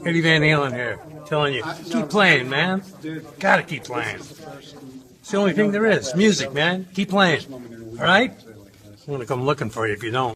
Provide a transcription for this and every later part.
Eddie Van Halen here, telling you, keep playing, man. Gotta keep playing. It's the only thing there is. Music, man. Keep playing. All right? I'm gonna come looking for you if you don't.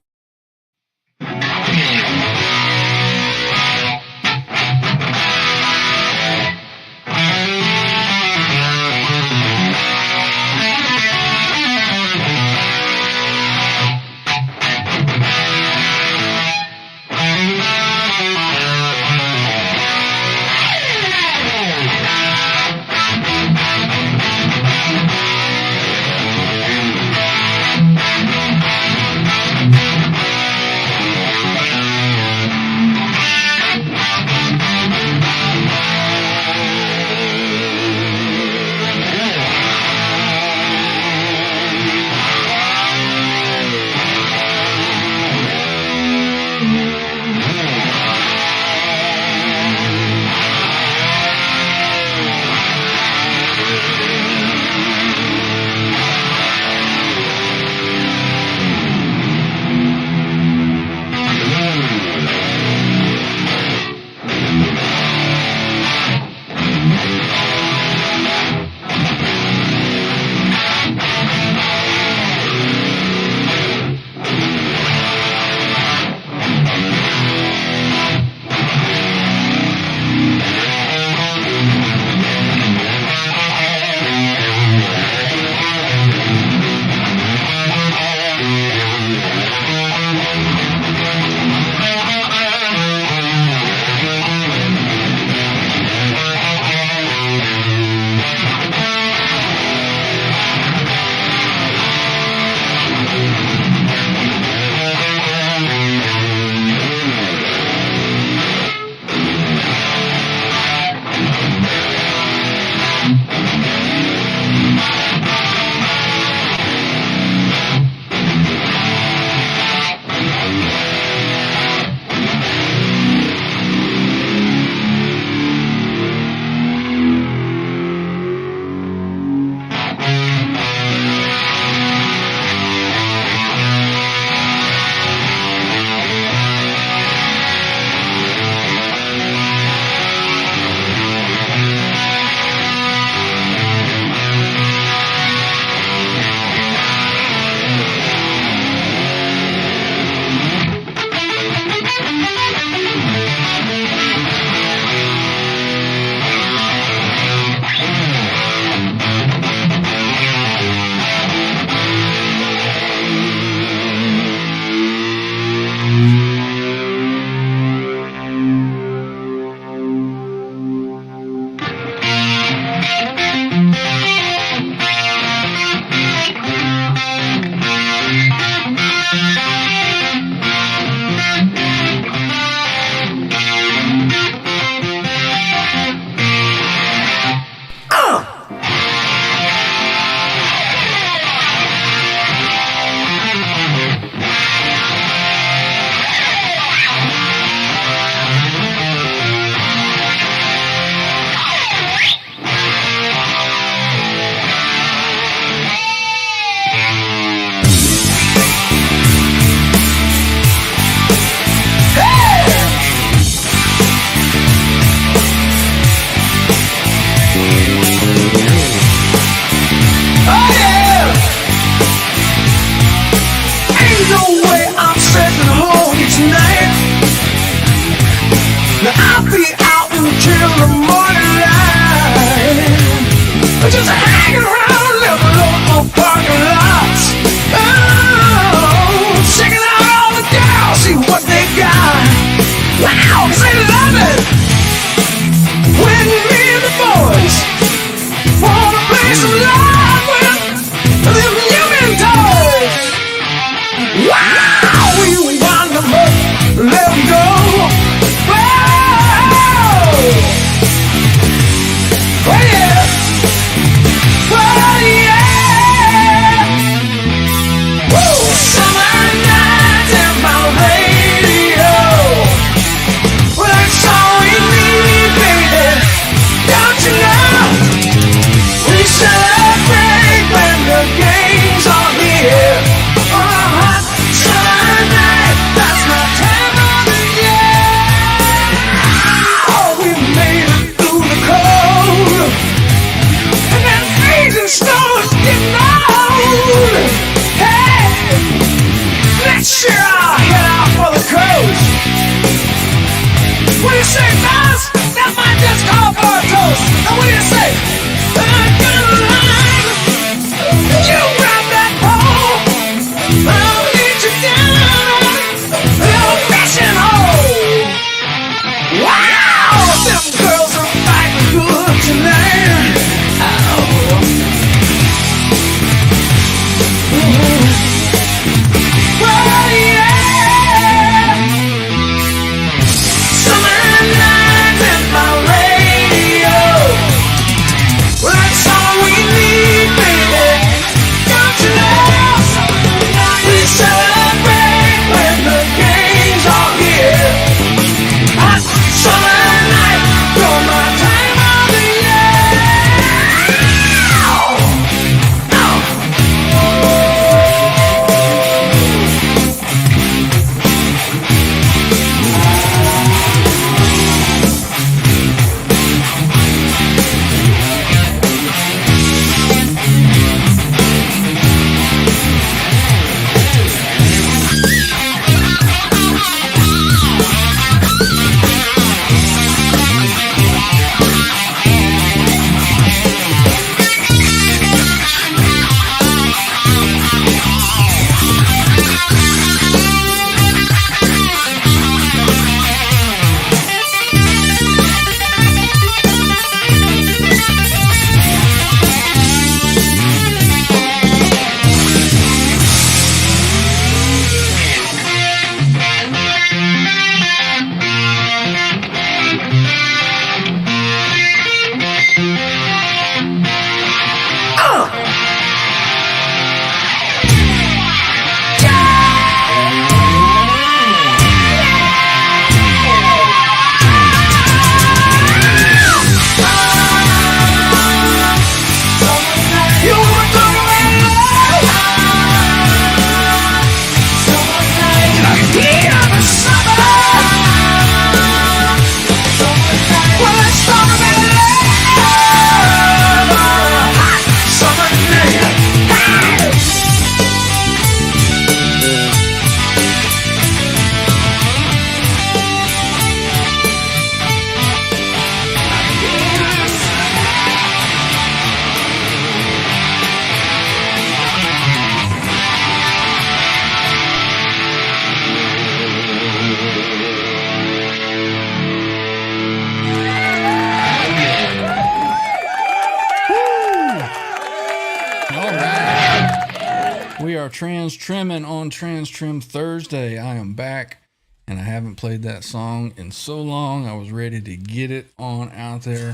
We are TransTremming on TransTrem Thursday. I am back, and I haven't played that song in so long. I was ready to get it on out there.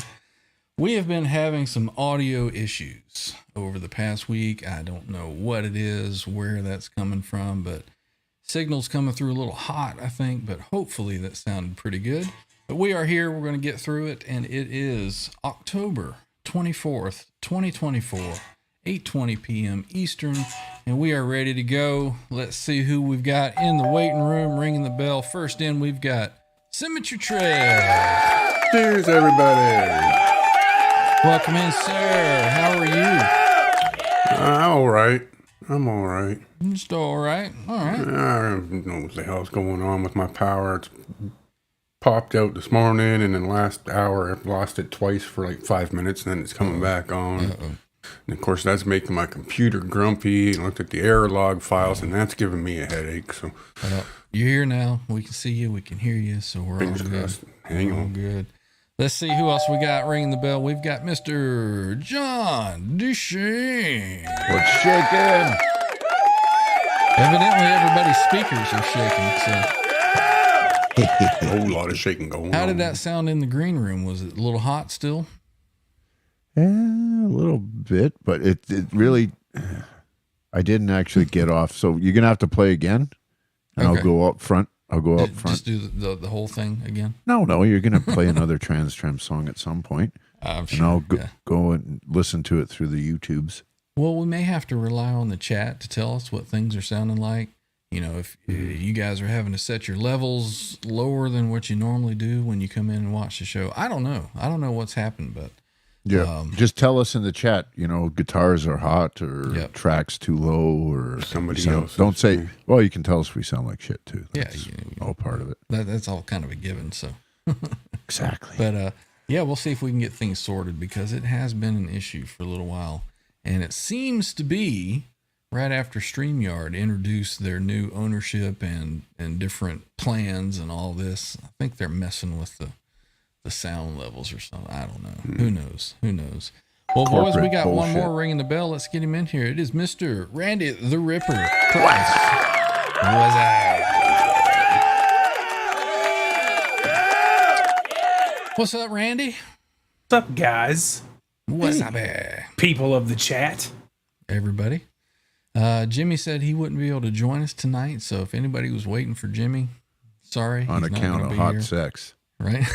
We have been having some audio issues over the past week. I don't know what it is, where that's coming from, but signal's coming through a little hot, I think, but hopefully that sounded pretty good. But we are here. We're going to get through it, and it is October 24th, 2024, 8:20 p.m. Eastern, and we are ready to go. Let's see who we've got in the waiting room, ringing the bell. First in, we've got Symmetry Trail. Cheers, everybody. Welcome in, sir. How are you? I'm all right. Just all right. All right. I don't know what the hell's going on with my power. It's popped out this morning, and then last hour I've lost it twice for like 5 minutes, and then it's coming back on. And of course, that's making my computer grumpy. And looked at the error log files, and that's giving me a headache. So you're here now. We can see you. We can hear you. So we're all good. Hang on. Good. Let's see who else we got ringing the bell. We've got Mr. John Duchesne. What's shaking? Evidently, everybody's speakers are shaking. So A whole lot of shaking going on. how did that sound in the green room? Was it a little hot still? Yeah, a little bit, but it really, I didn't actually get off. So you're going to have to play again, and Okay. I'll go up front. Just do the whole thing again? No, you're going to play another TransTrem song at some point, I'm sure. and I'll yeah. go and listen to it through the YouTubes. Well, we may have to rely on the chat to tell us what things are sounding like. You know, if you guys are having to set your levels lower than what you normally do when you come in and watch the show. I don't know. I don't know what's happened, but Yeah, just tell us in the chat, guitars are hot or tracks too low or Somebody else. Don't say, well, you can tell us we sound like shit too. That's all part of it. that's all kind of a given. So Exactly. But we'll see if we can get things sorted because it has been an issue for a little while. And it seems to be right after StreamYard introduced their new ownership and different plans and all this. I think they're messing with the sound levels or something. I don't know. Who knows? Well, boys, we got one more ringing the bell. Let's get him in here. It is Mr. Randy the Ripper Price. What's up? What's up, Randy? What's up, guys? What's up, People of the chat. everybody? Jimmy said he wouldn't be able to join us tonight, so if anybody was waiting for Jimmy, sorry. On he's not account gonna of be hot here. sex. Right?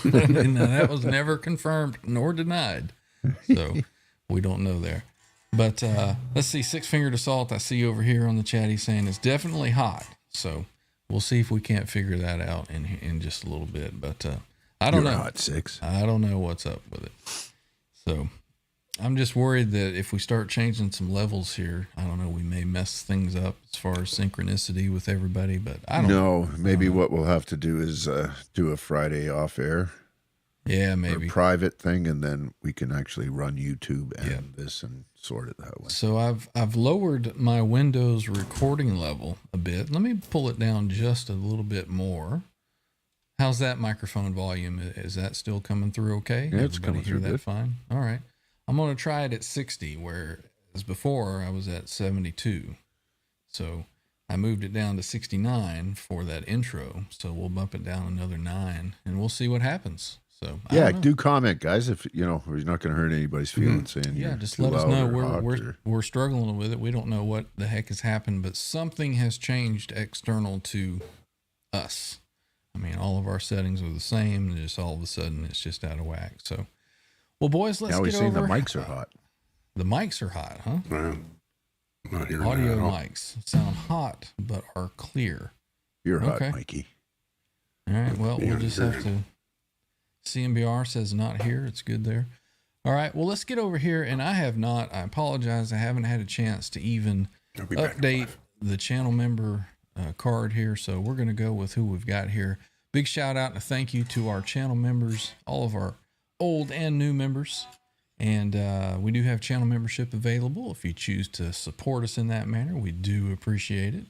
No, that was never confirmed nor denied. So we don't know there. But let's see, Six Fingered Assault, I see over here on the chat, he's saying it's definitely hot. So we'll see if we can't figure that out in just a little bit. But I don't know. Hot six. I don't know what's up with it. So I'm just worried that if we start changing some levels here, I don't know, we may mess things up as far as synchronicity with everybody, but I don't know. No, maybe what we'll have to do is do a Friday off air. Yeah, Or maybe. private thing, and then we can actually run YouTube and this and sort it that way. So I've lowered my Windows recording level a bit. Let me pull it down just a little bit more. How's that microphone volume? Is that still coming through okay? Yeah, it's coming hear through that good. fine? All right. I'm going to try it at 60, whereas before I was at 72. So I moved it down to 69 for that intro. So we'll bump it down another 9 and we'll see what happens. So I Yeah, don't know. do comment, guys. If we're not going to hurt anybody's feelings saying Yeah, you're just too let us loud know. or hot We're struggling with it. We don't know what the heck has happened, but something has changed external to us. I mean, all of our settings are the same, and just all of a sudden it's just out of whack. So, well, boys, let's now we're get saying over. the mics are hot. The mics are hot, huh? Well, I'm not hearing Audio that at all. mics sound hot, but are clear. You're Okay. hot, Mikey. All right. Well, Yeah, we'll just have to. CMBR says not here. It's good there. All right. Well, let's get over here. And I apologize. I haven't had a chance to even I'll be back at update 5. the channel member card here. So we're going to go with who we've got here. Big shout out and a thank you to our channel members, all of our old and new members. And we do have channel membership available. If you choose to support us in that manner, we do appreciate it.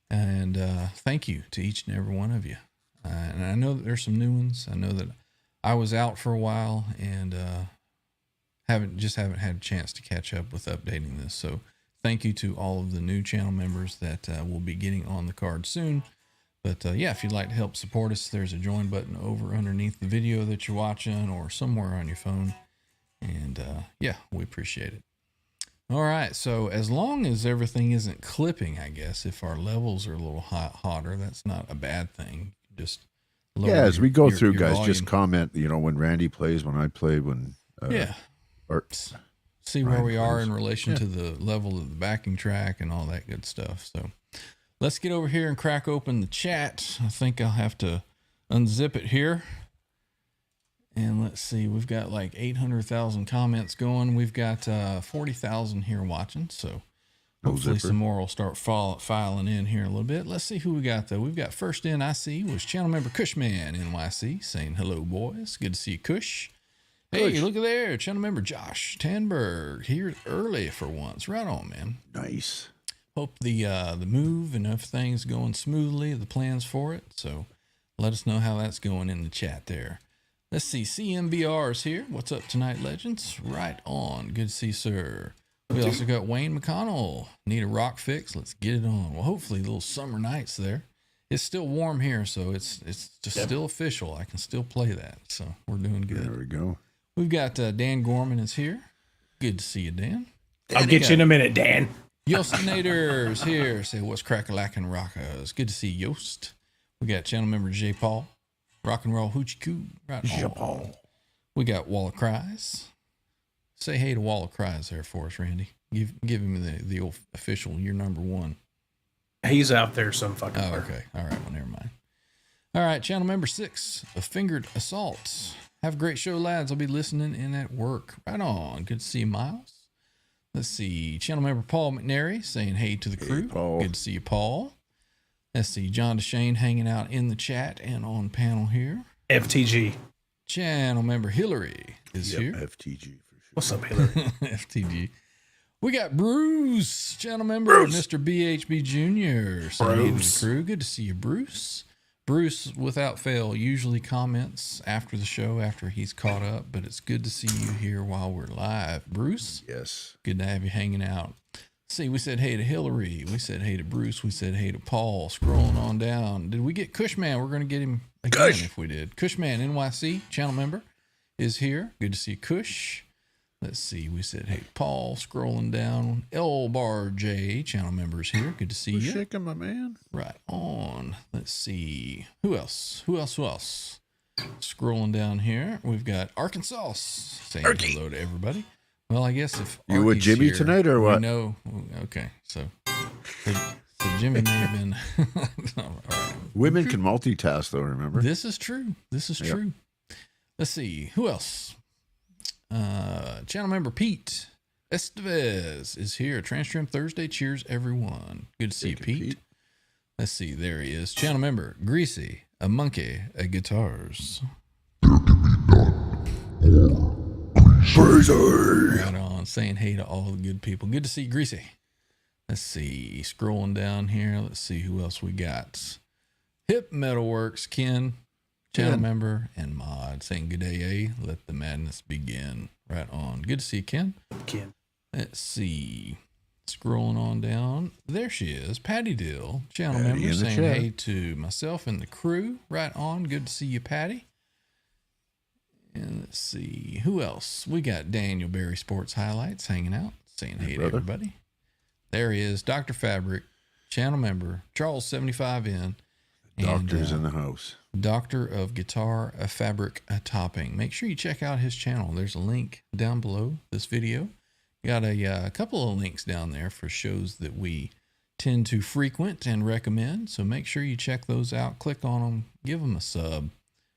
And thank you to each and every one of you. And I know that there's some new ones. I know that I was out for a while and haven't had a chance to catch up with updating this. So thank you to all of the new channel members that will be getting on the card soon. But yeah, if you'd like to help support us, there's a join button over underneath the video that you're watching or somewhere on your phone. And yeah, we appreciate it. All right, so as long as everything isn't clipping, I guess, if our levels are a little hotter, that's not a bad thing. Just lower as we go through, your guys, volume. just comment, when Randy plays, when I play, when... Yeah. Or See where Ryan we are plays. in relation to the level of the backing track and all that good stuff. So let's get over here and crack open the chat. I think I'll have to unzip it here. And let's see, we've got like 800,000 comments going. We've got 40,000 here watching. So hopefully some more will start filing in here a little bit. Let's see who we got, though. We've got first in I see was channel member Cushman NYC saying, hello, boys. Good to see you, Cush. Hey, look at there. Channel member Josh Tanberg here early for once. Right on, man. Nice. Hope the move and everything's going smoothly, the plans for it. So let us know how that's going in the chat there. Let's see. CMBR is here. What's up tonight, legends? Right on. Good to see you, sir. We also got Wayne McConnell. Need a rock fix? Let's get it on. Well, hopefully little summer nights there. It's still warm here, so it's just still official. I can still play that. So we're doing good. There we go. We've got Dan Gorman is here. Good to see you, Dan. I'll get you in a minute, Dan. Yostinator's here. Say, what's crack-a-lackin' rockers? Good to see Yost. We got channel member J. Paul. Rock and roll hoochie coo. Right on. We got Wall of Cries. Say hey to Wall of Cries there for us, Randy. Give him the old official, you're number one. He's out there some fucking Oh, okay. All right. Well, never mind. All right. Channel member 6, A Fingered Assault. Have a great show, lads. I'll be listening in at work. Right on. Good to see you, Miles. Let's see. Channel member Paul McNary saying hey to the crew. Paul. Good to see you, Paul. Let's see. John DeShane hanging out in the chat and on panel here. FTG. Channel member Hillary is here. FTG for sure. What's up, Hillary? FTG. We got Bruce, channel member, Mr. BHB Jr. saying hey to the crew. Good to see you, Bruce. Bruce, without fail, usually comments after the show after he's caught up, but it's good to see you here while we're live. Bruce? Yes. Good to have you hanging out. See, we said hey to Hillary. We said hey to Bruce. We said hey to Paul. Scrolling on down. Did we get Cushman? We're going to get him again if we did. Cushman, NYC, channel member, is here. Good to see Cush. Let's see. We said hey to Paul. Scrolling down. L Bar J, channel member, is here. Good to see you. Shaking my man. Right on. Let's see. Who else? Scrolling down here. We've got Arkansas saying hello to everybody. Well, I guess if You with Arky's Jimmy here, tonight or what? No. Okay. So Jimmy may have been. All right. Women can multitask, though, remember? This is true. True. Let's see. Who else? Channel member Pete Estevez is here. TransTrem Thursday. Cheers, everyone. Good to see you, Pete. Let's see. There he is. Channel member Greasy, a monkey at guitars. Right on. Saying hey to all the good people. Good to see you, Greasy. Let's see. Scrolling down here. Let's see who else we got. Hip Metalworks, Ken, channel member and mod, saying good day, let the madness begin. Right on. Good to see you, Ken. Ken. Let's see. Scrolling on down. There she is. Patty Dill, channel member, saying hey to myself and the crew. Right on. Good to see you, Patty. And let's see. Who else? We got Daniel Berry Sports Highlights hanging out, saying hey to everybody. There he is. Dr. Fabric, channel member, Charles 75N. Doctor's in the house. Doctor of Guitar Fabric Topping. Make sure you check out his channel. There's a link down below this video. Got a couple of links down there for shows that we tend to frequent and recommend. So make sure you check those out. Click on them. Give them a sub.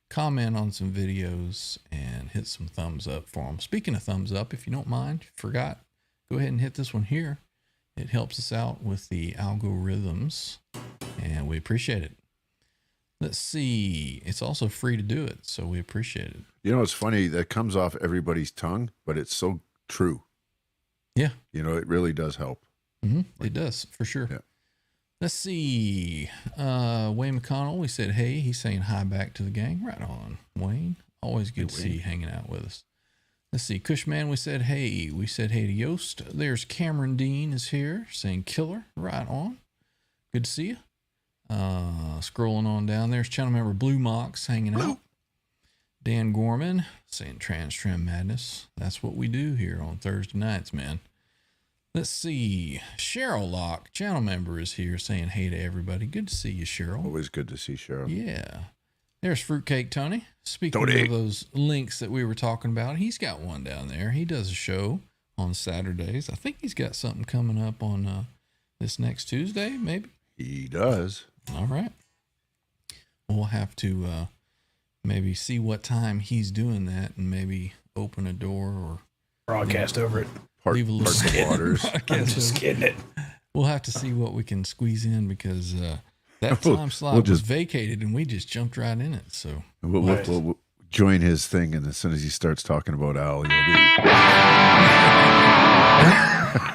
Comment on some videos and hit some thumbs up for them. Speaking of thumbs up, if you don't mind, if you forgot, go ahead and hit this one here. It helps us out with the algorithms, and we appreciate it. Let's see. It's also free to do it, so we appreciate it. You know, it's funny. That comes off everybody's tongue, but it's so true. Yeah. You know, it really does help. It does, for sure. Yeah. Let's see. Wayne McConnell, we said, hey, he's saying hi back to the gang. Right on, Wayne. Always good to see you hanging out with us. Let's see. Cushman, we said hey. We said hey to Yost. There's Cameron Dean is here saying killer. Right on. Good to see you. Scrolling on down. There's channel member Blue Mox hanging out. Dan Gorman saying TransTrem Madness. That's what we do here on Thursday nights, man. Let's see. Cheryl Locke, channel member, is here saying hey to everybody. Good to see you, Cheryl. Always good to see Cheryl. Yeah. There's Fruitcake Tony. Speaking of those links that we were talking about, he's got one down there. He does a show on Saturdays. I think he's got something coming up on this next Tuesday, maybe. He does. All right. We'll have to maybe see what time he's doing that and maybe open a door or Broadcast over it. leave a little Parts of waters. I'm just kidding it. We'll have to see what we can squeeze in because that We'll- time slot we'll was just- vacated and we just jumped right in it. So We'll join his thing, and as soon as he starts talking about Al, you'll be.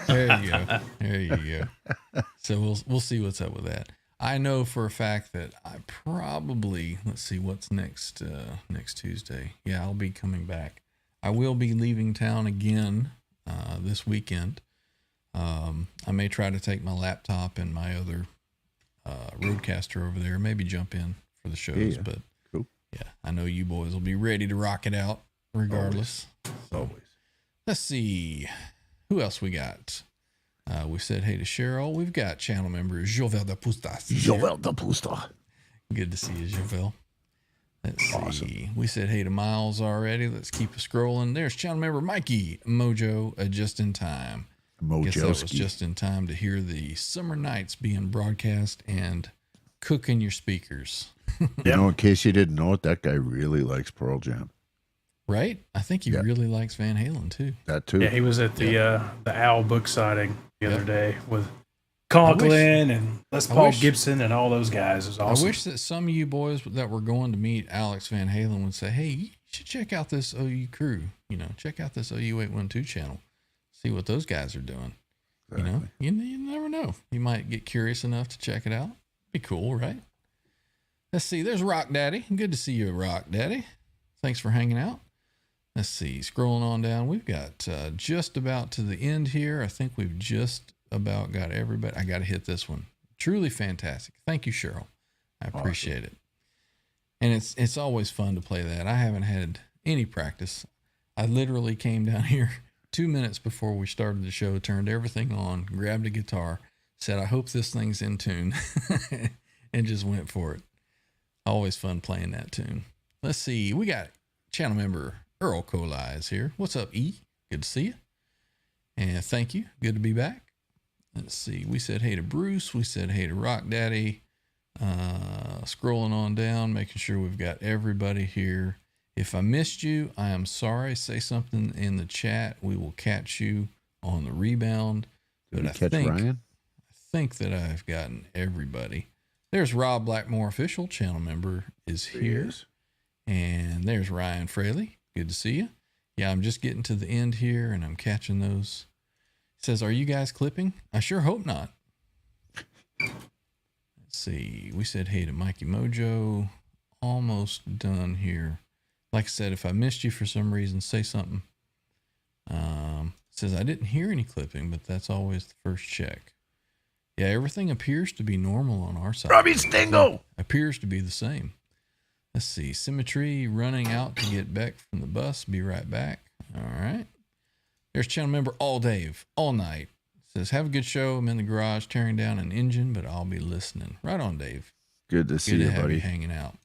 there you go. There you go. So we'll see what's up with that. I know for a fact that I probably, let's see what's next Tuesday. Yeah, I'll be coming back. I will be leaving town again this weekend. I may try to take my laptop and my other Roadcaster over there, maybe jump in for the shows, Yeah. but Cool. yeah, I know you boys will be ready to rock it out regardless. Always. Let's see. Who else we got? We said hey to Cheryl. We've got channel member Jovel de Pustas. Joel de Pusta. Good to see you, Jovel. Let's see. We said hey to Miles already. Let's keep it scrolling. There's channel member Mikey Mojo, just in time. Guess that was Mojoski. just in time to hear the summer nights being broadcast and cooking your speakers. You know, in case you didn't know it, that guy really likes Pearl Jam. Right? I think he Yeah. really likes Van Halen too. That too. Yeah, he was at the Owl book signing the other day with Conklin and Les Paul wish- Gibson and all those guys. It was awesome. I wish that some of you boys that were going to meet Alex Van Halen would say, hey, you should check out this OU crew. You know, check out this OU 812 channel. See what those guys are doing. You know, you never know. You might get curious enough to check it out. Be cool, right? Let's see. There's Rock Daddy. Good to see you, Rock Daddy. Thanks for hanging out. Let's see. Scrolling on down. We've got just about to the end here. I think we've just about got everybody. I got to hit this one. Truly fantastic. Thank you, Cheryl. I appreciate it. And it's always fun to play that. I haven't had any practice. I literally came down here 2 minutes before we started the show, turned everything on, grabbed a guitar, said, I hope this thing's in tune, and just went for it. Always fun playing that tune. Let's see. We got channel member Earl Coli is here. What's up, E? Good to see you. And thank you. Good to be back. Let's see. We said hey to Bruce. We said hey to Rock Daddy. Scrolling on down, making sure we've got everybody here. If I missed you, I am sorry. Say something in the chat. We will catch you on the rebound. Did But we I catch think, Ryan? I think that I've gotten everybody. There's Rob Blackmore, official channel member, is here. And there's Ryan Fraley. Good to see you. Yeah, I'm just getting to the end here and I'm catching those. It says, are you guys clipping? I sure hope not. Let's see. We said hey to Mikey Mojo. Almost done here. Like I said, if I missed you for some reason, say something. It says I didn't hear any clipping, but that's always the first check. Yeah, everything appears to be normal on our side. Robbie Stingo. Appears to be the same. Let's see. Symmetry running out to get back from the bus. Be right back. All right. There's channel member All Dave. All Night. Says, have a good show. I'm in the garage tearing down an engine, but I'll be listening. Right on, Dave. Good to see Good to you, have buddy. you hanging out.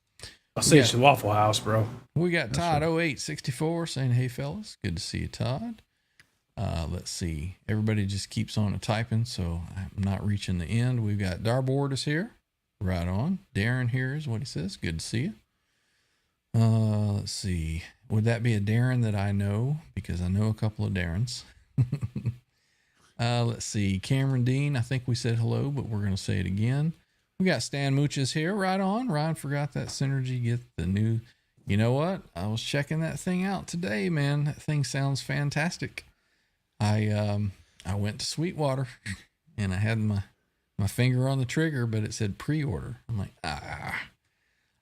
I'll see you at the Waffle House, bro. We got Todd 0864 saying, hey, fellas. Good to see you, Todd. Let's see. Everybody just keeps on typing, so I'm not reaching the end. We've got Darboard is here. Right on. Darren here is what he says. Good to see you. Let's see. Would that be a Darren that I know? Because I know a couple of Darrens. Let's see. Cameron Dean, I think we said hello, but we're going to say it again. We got Stan Mooches here. Right on. Ryan forgot that Synergy. Get the new. You know what? I was checking that thing out today, man. That thing sounds fantastic. I went to Sweetwater and I had my finger on the trigger, but it said pre-order. I'm like,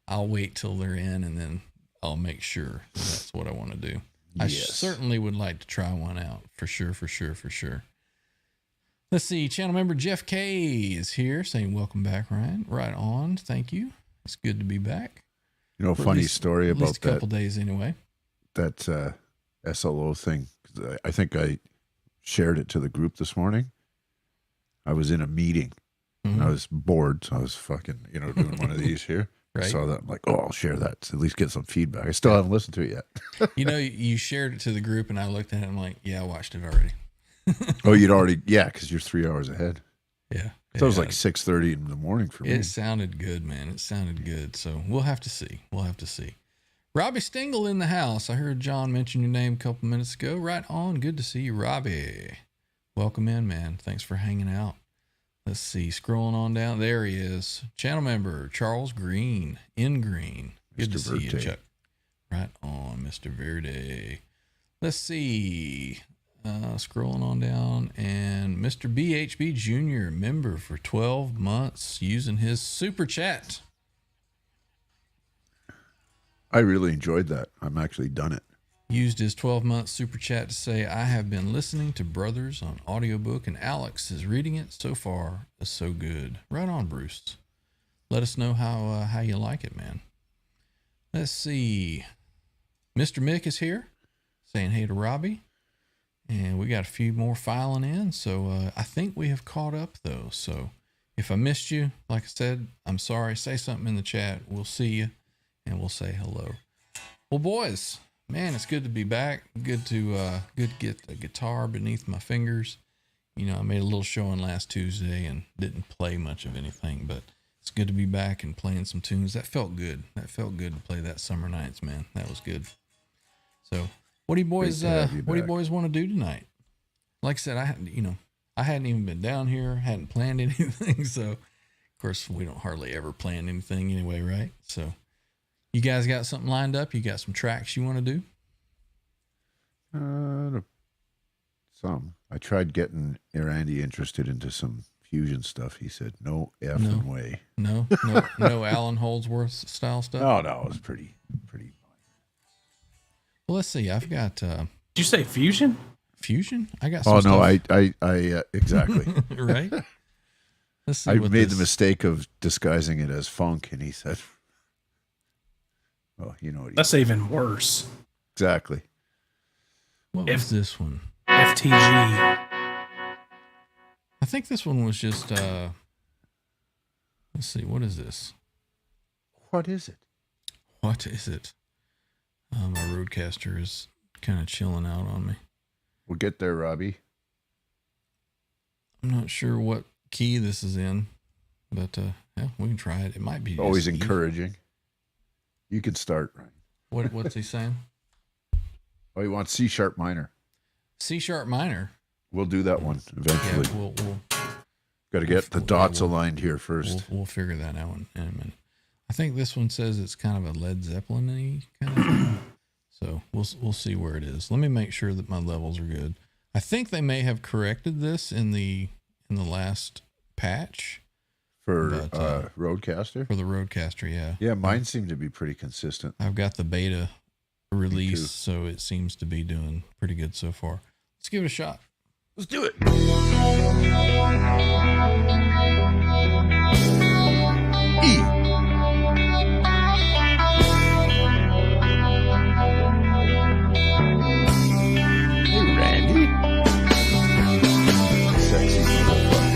I'll wait till they're in and then I'll make sure that's what I want to do. I Yes. certainly would like to try one out for sure. Let's see. Channel member Jeff K is here saying, welcome back, Ryan. Right on. Thank you. It's good to be back. You know, For funny story at about least a couple days anyway. that SLO thing. 'Cause I think I shared it to the group this morning. I was in a meeting. And I was bored, so I was fucking, doing one of these here. Right. I saw that. I'm like, oh, I'll share that to at least get some feedback. I still haven't listened to it yet. You shared it to the group, and I looked at it and I'm like, yeah, I watched it already. Oh, you'd already, because you're 3 hours ahead. Yeah. So it was like 6:30 in the morning for me. It sounded good, man. It sounded good. So we'll have to see. Robbie Stingle in the house. I heard John mention your name a couple minutes ago. Right on. Good to see you, Robbie. Welcome in, man. Thanks for hanging out. Let's see. Scrolling on down. There he is. Channel member Charles Green. In Green. Good to see you, Chuck. Right on, Mr. Verde. Let's see. Scrolling on down. And Mr. BHB Jr., member for 12 months, using his super chat. I really enjoyed that. I'm actually done it. Used his 12-month super chat to say, I have been listening to Brothers on audiobook, and Alex is reading it. So far, it's so good. Right on, Bruce. Let us know how you like it, man. Let's see. Mr. Mick is here saying hey to Robbie. And we got a few more filing in. So I think we have caught up, though. So if I missed you, like I said, I'm sorry. Say something in the chat. We'll see you, and we'll say hello. Well, boys, man, it's good to be back. Good to get a guitar beneath my fingers. I made a little showing last Tuesday and didn't play much of anything, but it's good to be back and playing some tunes. That felt good. That felt good to play that Summer Nights, man. That was good. So, what do you boys want to do tonight? Like I said, I hadn't even been down here, hadn't planned anything. So, of course, we don't hardly ever plan anything anyway, right? So, you guys got something lined up? You got some tracks you want to do? Some. I tried getting Randy interested into some fusion stuff. He said, no effing way. No Alan Holdsworth style stuff? No, it was pretty. Well, let's see. I've got... Did you say fusion? Fusion? I got some Oh, stuff. no, I exactly. Right? Let's see I what made this- the mistake of disguising it as funk, and he said, well, you know what he That's even worse. Exactly. What was this one? FTG. I think this one was just... let's see. What is this? What is it? What is it? My Roadcaster is kind of chilling out on me. We'll get there, Robbie. I'm not sure what key this is in, but yeah, we can try it. It might be Always just E. encouraging. You can start. What's he saying? Oh, he wants C sharp minor. C sharp minor. We'll do that one eventually. Yeah, we'll Got to get the dots aligned here first. we'll figure that out in a minute. I think this one says it's kind of a Led Zeppelin-y kind of thing. So we'll see where it is. Let me make sure that my levels are good. I think they may have corrected this in the last patch For but, Roadcaster? for the Roadcaster. Yeah. Yeah, mine seem to be pretty consistent. I've got the beta release, too. so it seems to be doing pretty good so far. Let's give it a shot. Let's do it. E. Hey, Randy. Sexy motherfucker.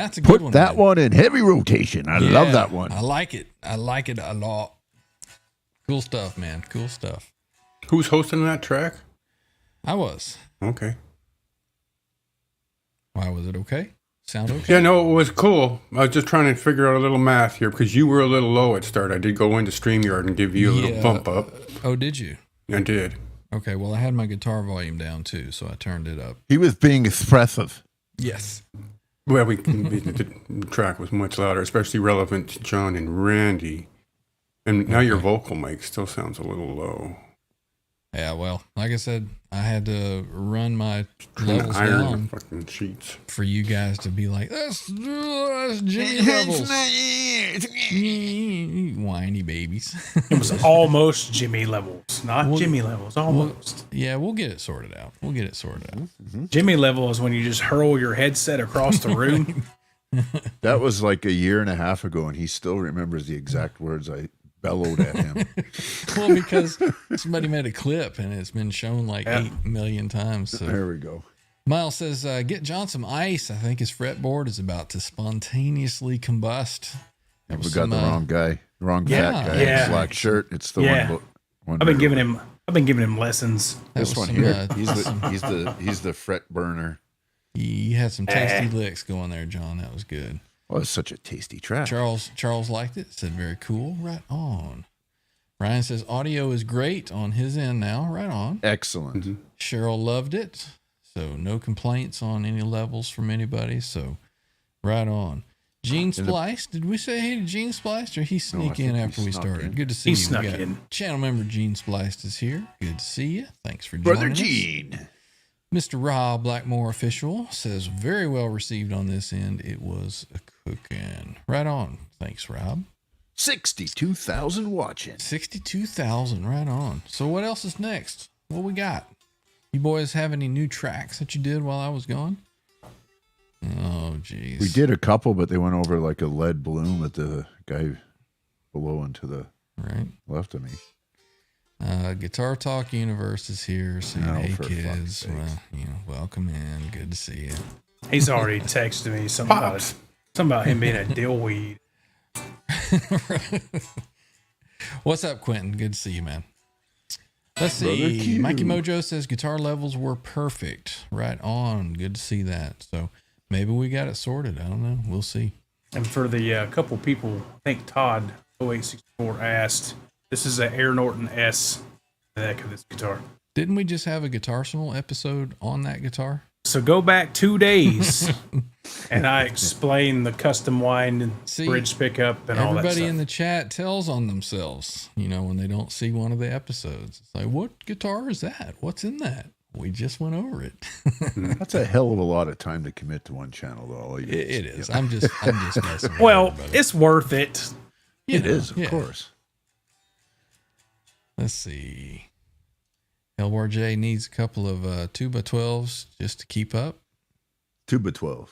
That's a good Put one. that man. one in heavy rotation. I love Yeah, that one. I like it. I like it a lot. Cool stuff, man. Cool stuff. Who's hosting that track? I was. Okay. Why was it okay? Sound okay? Yeah, no, it was cool. I was just trying to figure out a little math here because you were a little low at start. I did go into StreamYard and give you a little bump up. Oh, did you? I did. Okay, well, I had my guitar volume down too, so I turned it up. He was being expressive. Yes. Well, the track was much louder, especially relevant to John and Randy. And now your vocal mic still sounds a little low. Yeah, well, like I said, I had to run my Trying levels to iron down the fucking sheets. for you guys to be like, that's Jimmy levels. Whiny babies. It was almost Jimmy levels, not Jimmy levels. Almost. Yeah, we'll get it sorted out. Jimmy level is when you just hurl your headset across the room. That was like a year and a half ago, and he still remembers the exact words I bellowed at him. Well, because somebody made a clip and it's been shown like 8 million times. So. There we go. Miles says, get John some ice. I think his fretboard is about to spontaneously combust. We got the wrong guy, wrong fat guy, Yeah. black shirt. It's the one. I've been giving him lessons. This one here. He's the fret burner. You had some tasty licks going there, John. That was good. Well, it's such a tasty track. Charles liked it. Said very cool. Right on. Ryan says audio is great on his end now. Right on. Excellent. Mm-hmm. Cheryl loved it. So no complaints on any levels from anybody. So right on. Gene Splice. Did we say hey to Gene Splice or he sneak in after we started? Good to see He you. snuck We got in. Channel member Gene Splice is here. Good to see you. Thanks for joining Brother us. Gene. Mr. Rob Blackmore official says very well received on this end. It was a cooking. Right on. Thanks, Rob. 62,000 watching. 62,000. Right on. So what else is next? What we got? You boys have any new tracks that you did while I was gone? Oh, geez. We did a couple, but they went over like a lead balloon with the guy below and to the left of me. Guitar Talk Universe is here saying, Oh, hey for fuck's kids, sakes. welcome in. Good to see you. He's already texted me something about him being a dillweed. What's up, Quentin? Good to see you, man. Let's see. Brother Q. Mikey Mojo says guitar levels were perfect. Right on. Good to see that. So maybe we got it sorted. I don't know. We'll see. And for the couple people, I think Todd 0864 asked, this is an Air Norton S, the neck of this guitar. Didn't we just have a Guitarsenal episode on that guitar? So go back 2 days, and I explain the custom wind and bridge pickup and all that Everybody stuff. in the chat tells on themselves, when they don't see one of the episodes. It's like, what guitar is that? What's in that? We just went over it. That's a hell of a lot of time to commit to one channel, though. It is. I'm just messing with Well, everybody. it's worth it. It is, of yeah. course. Let's see. Elbar J needs a couple of 2x12s just to keep up. 2x12.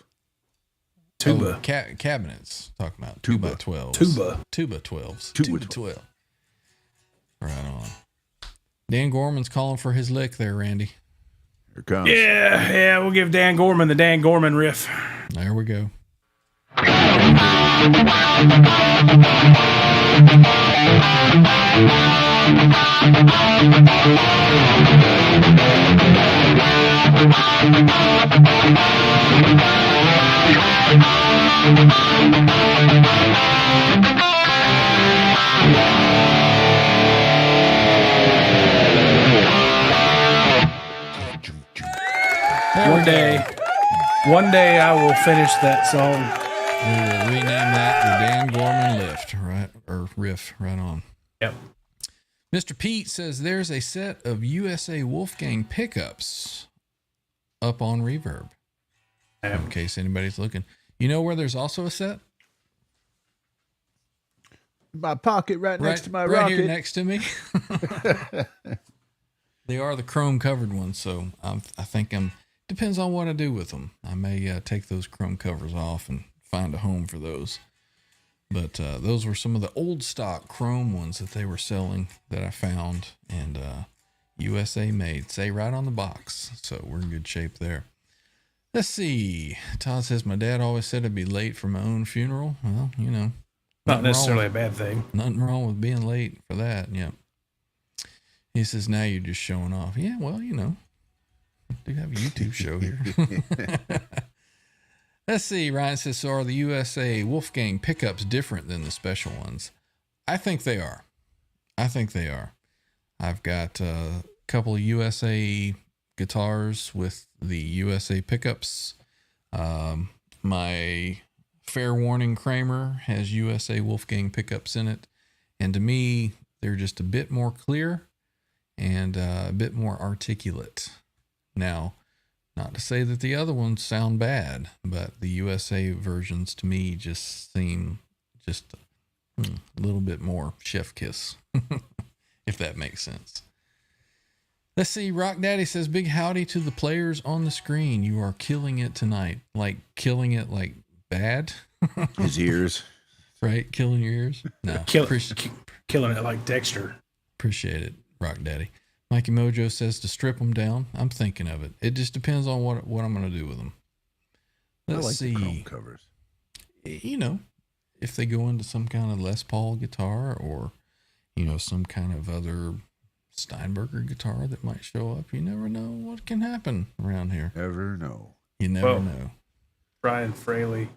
Tuba. Oh, cabinets. Talking about Tuba. 2x12s. Tuba. 2x12s. 2x12. Right on. Dan Gorman's calling for his lick there, Randy. Here it comes. Yeah, we'll give Dan Gorman the Dan Gorman riff. There we go. One day I will finish that song. We will rename that the Dan Gorman lift, right? Or riff, right on. Yep. Mr. Pete says there's a set of USA Wolfgang pickups up on Reverb. In case anybody's looking. You know where there's also a set? My pocket right next to my right rocket. here next to me. They are the chrome covered ones, so I think depends on what I do with them. I may take those chrome covers off and find a home for those. But those were some of the old stock chrome ones that they were selling that I found, and USA made, say right on the box. So we're in good shape there. Let's see. Todd says, my dad always said I'd be late for my own funeral. Well, you know. Not necessarily a bad thing. Nothing wrong with being late for that. Yeah. He says, now you're just showing off. Yeah, well, you know. I do have a YouTube show here. Let's see. Ryan says, so are the USA Wolfgang pickups different than the special ones? I think they are. I've got a couple of USA guitars with the USA pickups. My Fair Warning Kramer has USA Wolfgang pickups in it. And to me, they're just a bit more clear and a bit more articulate. Now, not to say that the other ones sound bad, but the USA versions to me just seem just a little bit more chef kiss, if that makes sense. Let's see. Rock Daddy says, big howdy to the players on the screen. You are killing it tonight. Like killing it like bad. His ears. Right? Killing your ears? No. Killing it like Dexter. Appreciate it, Rock Daddy. Mikey Mojo says to strip them down. I'm thinking of it. It just depends on what I'm going to do with them. Let's I like see. the chrome covers. You know, if they go into some kind of Les Paul guitar or, you know, some kind of other Steinberger guitar that might show up, you never know what can happen around here. Never know. You never know. Brian Fraley.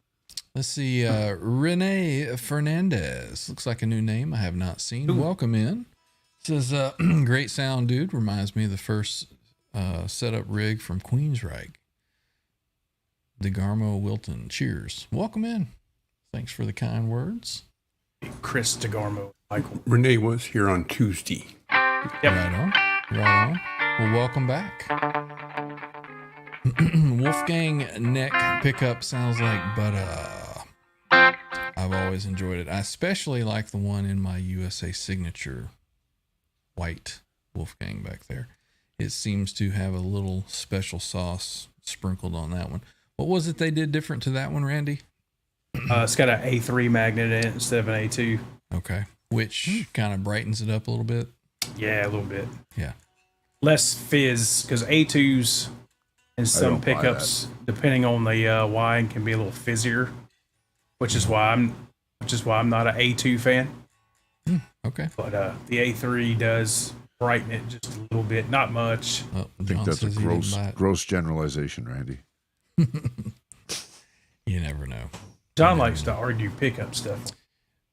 Let's see. Renee Fernandez. Looks like a new name I have not seen. Ooh. Welcome in. Says, great sound, dude. Reminds me of the first setup rig from Queensryche. DeGarmo Wilton. Cheers. Welcome in. Thanks for the kind words. Chris DeGarmo. Michael. Renee was here on Tuesday. Yep. Right on. Well, welcome back. Wolfgang neck pickup sounds like butter. I've always enjoyed it. I especially like the one in my USA signature white Wolfgang back there. It seems to have a little special sauce sprinkled on that one. What was it they did different to that one, Randy? It's got an A3 magnet in it instead of an A2. Okay. Which kind of brightens it up a little bit. Yeah, a little bit. Yeah. Less fizz, because A2s and some pickups, depending on the wine, can be a little fizzier, which is why I'm not an A2 fan. Okay. But the A3 does brighten it just a little bit, not much. Oh, I think that's a gross generalization, Randy. You never know. John likes to argue pickup stuff.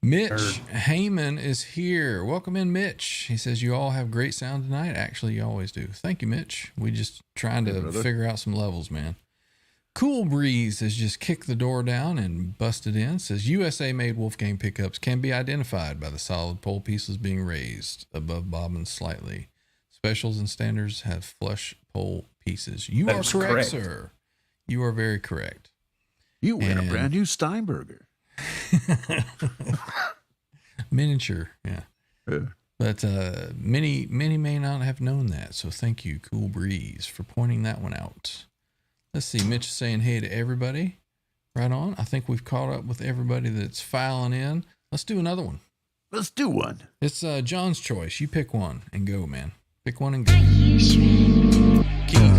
Mitch Heyman is here. Welcome in, Mitch. He says, you all have great sound tonight. Actually, you always do. Thank you, Mitch. We just trying to figure out some levels, man. Cool Breeze has just kicked the door down and busted in. Says, USA made Wolfgang pickups can be identified by the solid pole pieces being raised above bobbins slightly. Specials and standards have flush pole pieces. You are correct, sir. You are very correct. You win a brand new Steinberger. Miniature, yeah. But many may not have known that, so thank you, Cool Breeze, for pointing that one out. Let's see, Mitch is saying hey to everybody. Right on. I think we've caught up with everybody that's filing in. Let's do another one. Let's do one. It's John's choice. You pick one and go, man. Pick one and go. Keith.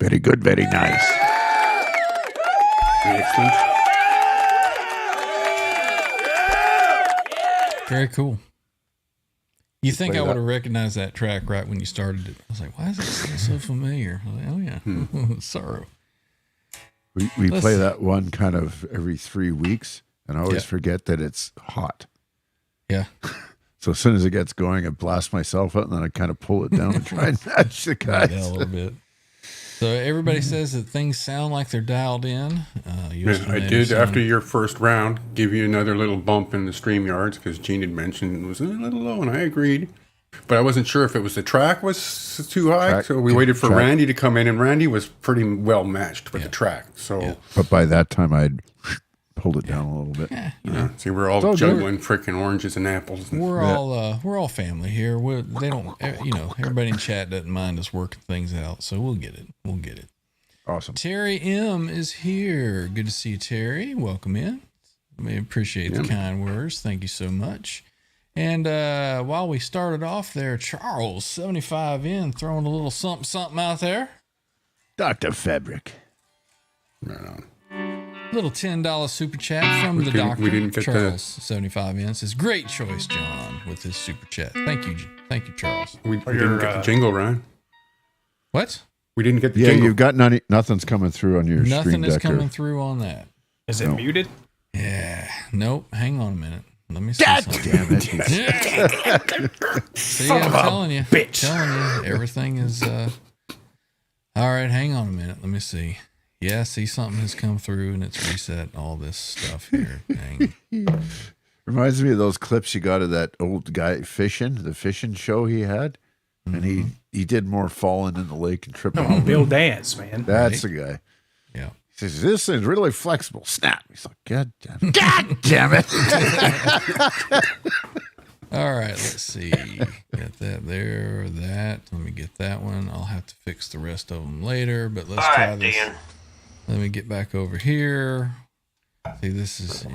Very good, very nice. Excellent. Very cool. You think play I would that. have recognized that track right when you started it? I was like, why does it sound so familiar? I was like, oh yeah, Sorrow. We Let's play see. that one kind of every 3 weeks, and I always Yeah. forget that it's hot. Yeah. So as soon as it gets going, I blast myself out, and then I kind of pull it down and try and match the Right guys. down a little bit. So everybody says that things sound like they're dialed in. Yeah, I did, after your first round, give you another little bump in the stream yards because Gene had mentioned it was a little low, and I agreed. But I wasn't sure if it was the track was too high, so we waited for Randy to come in, and Randy was pretty well matched with the track. So, But by that time, I'd pulled it down a little bit. see, we're all all juggling freaking oranges and apples. We're all family here. They don't, everybody in chat doesn't mind us working things out, so we'll get it. We'll get it. Awesome. Terry M is here. Good to see you, Terry. Welcome in. We appreciate the kind words. Thank you so much. And while we started off there, Charles 75 in throwing a little something out there. Dr. Fabric. Right on. Little $10 super chat from the doctor. we didn't get Charles 75 in says, "Great choice, John," with his super chat. Thank you, Charles. We didn't get the jingle, Ryan. What? We didn't get the Yeah, jingle. you've got nothing's coming through on your Nothing stream is deck. coming through on that. Is it muted? Yeah. Nope. Hang on a minute. Let me see God something. damn it. See, I'm telling you. Telling you. Everything is all right, hang on a minute. Let me see. Yeah, see, something has come through and it's reset all this stuff here. Dang. Reminds me of those clips you got of that old guy fishing, the fishing show he had. And he did more falling in the lake and tripping. Oh, Bill Dance, man. That's the guy. Yeah. He says, "This is really flexible." Snap. He's like, God damn it. God damn it. All right, let's see. Got that there, that. Let me get that one. I'll have to fix the rest of them later, but let's try this. Let me get back over here. See, this is, All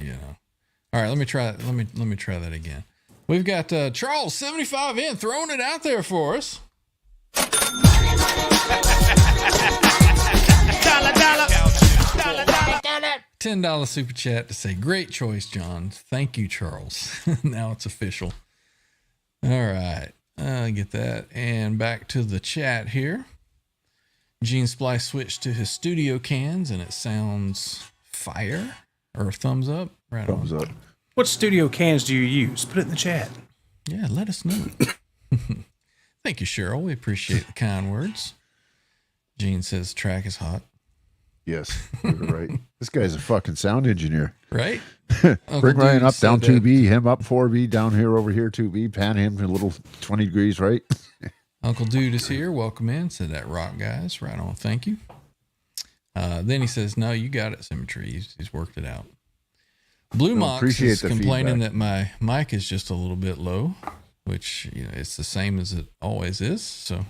right, let me try that again. We've got Charles 75 in throwing it out there for us. $10 super chat to say, "Great choice, John." Thank you, Charles. Now it's official. All right. Get that. And back to the chat here. Gene Splice switched to his studio cans and it sounds fire or thumbs up. Right Thumbs on. up. What studio cans do you use? Put it in the chat. Yeah, let us know. Thank you, Cheryl. We appreciate the kind words. Gene says track is hot. Yes, you're right. This guy's a fucking sound engineer. Right? Bring Ryan up, down said that- 2B, him up 4B, down here, over here 2B, pan him a little 20 degrees, right? Uncle Dude is here. Welcome in. Said that rock, guys. Right on. Thank you. Then he says, "No, you got it, Symmetry." He's worked it out. Blue Mox appreciate is the complaining feedback. that my mic is just a little bit low, which it's the same as it always is. So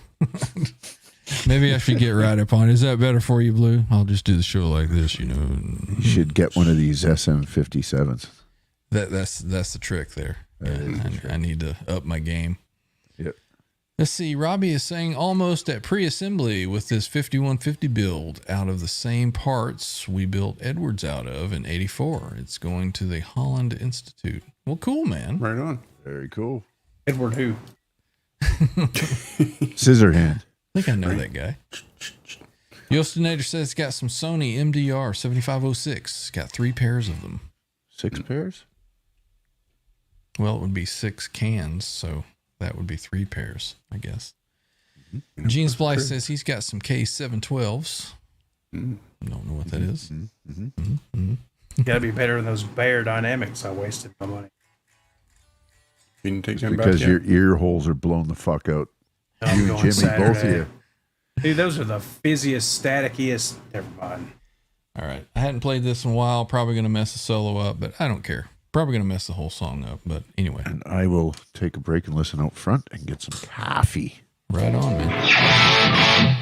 maybe I should get right up on it. Is that better for you, Blue? I'll just do the show like this, You should get one of these SM57s. That's the trick there. Yeah, I need to up my game. Yep. Let's see. Robbie is saying almost at pre-assembly with this 5150 build out of the same parts we built Edwards out of in '84. It's going to the Holland Institute. Well, cool, man. Right on. Very cool. Edward who? Scissorhand. I think I know that guy. Yostinator says it's got some Sony MDR 7506. It's got 3 pairs of them. 6 pairs? Well, it would be 6 cans, so that would be 3 pairs, I guess. Gene Splice says he's got some K712s. Don't know what that is. Gotta be better than those Bayer Dynamics. I wasted my money. You didn't take them back Because yet? your ear holes are blown the fuck out. I'm You and going Jimmy, Saturday. both of you. Dude, those are the fizziest, staticiest. Never mind. All right. I hadn't played this in a while. Probably going to mess the solo up, but I don't care. Probably going to mess the whole song up, but anyway. And I will take a break and listen out front and get some coffee. Right on, man.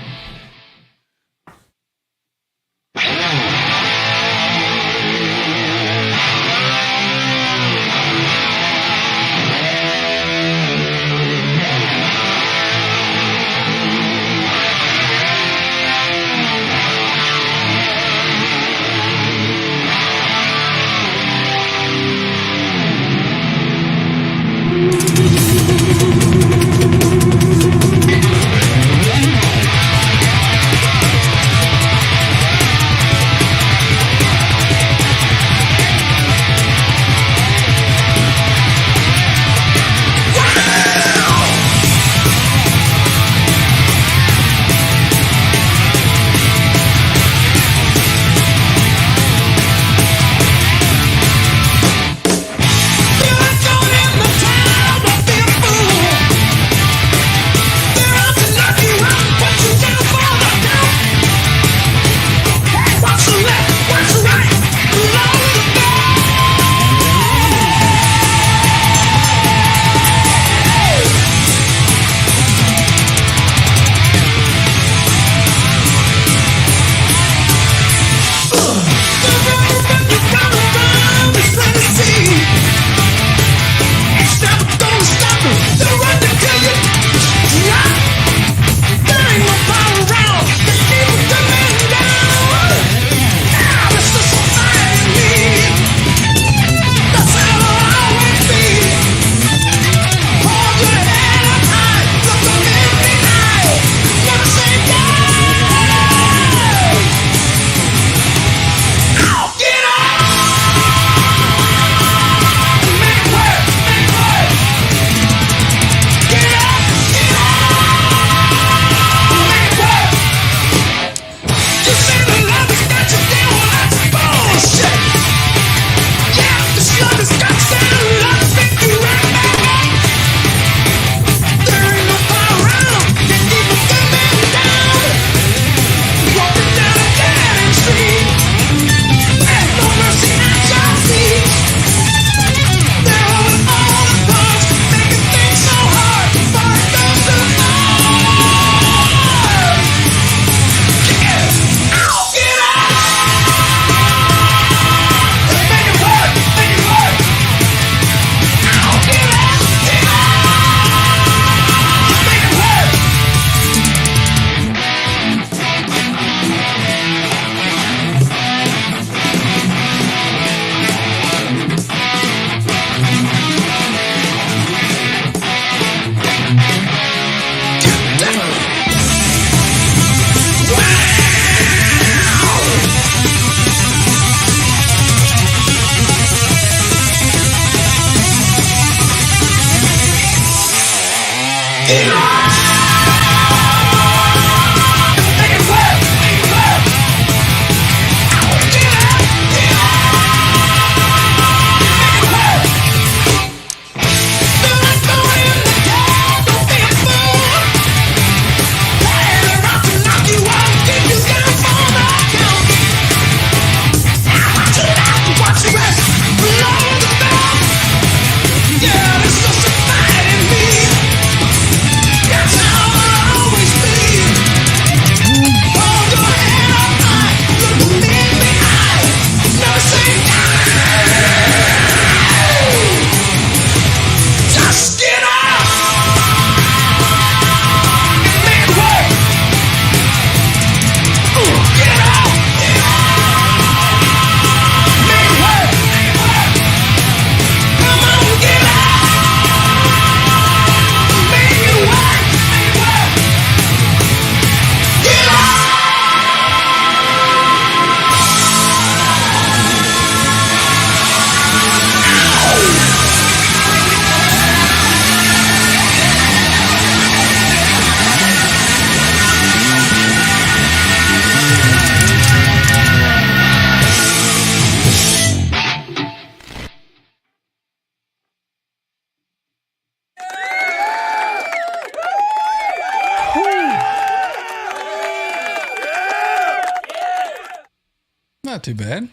too bad.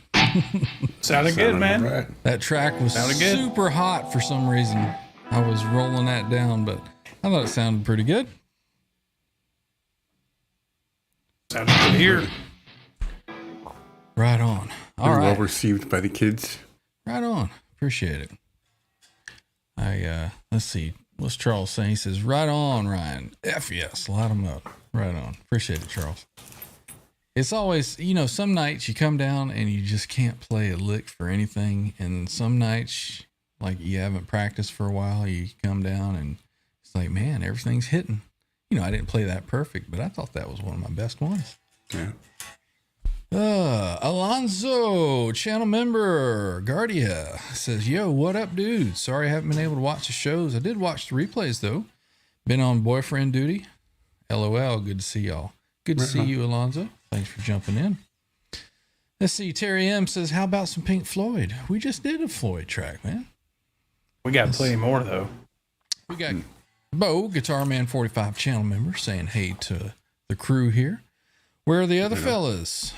Sounded good, man. Right. That track was Sounded good. super hot for some reason. I was rolling that down, but I thought it sounded pretty good. Sounded good here. Right on. All Pretty well right. received by the kids. Right on. Appreciate it. Let's see. What's Charles saying? He says, right on, Ryan. F yes. Light them up. Right on. Appreciate it, Charles. It's always, some nights you come down and you just can't play a lick for anything. And some nights, like you haven't practiced for a while, you come down and it's like, man, everything's hitting. I didn't play that perfect, but I thought that was one of my best ones. Yeah. Alonzo, channel member, Guardia, says, yo, what up, dude? Sorry I haven't been able to watch the shows. I did watch the replays, though. Been on boyfriend duty. LOL, good to see y'all. Good to see you, Alonzo. Thanks for jumping in. Let's see, Terry M says, how about some Pink Floyd? We just did a Floyd track, man. We got plenty more, though. We got Bo, Guitar Man 45 channel member, saying hey to the crew here. Where are the other fellas?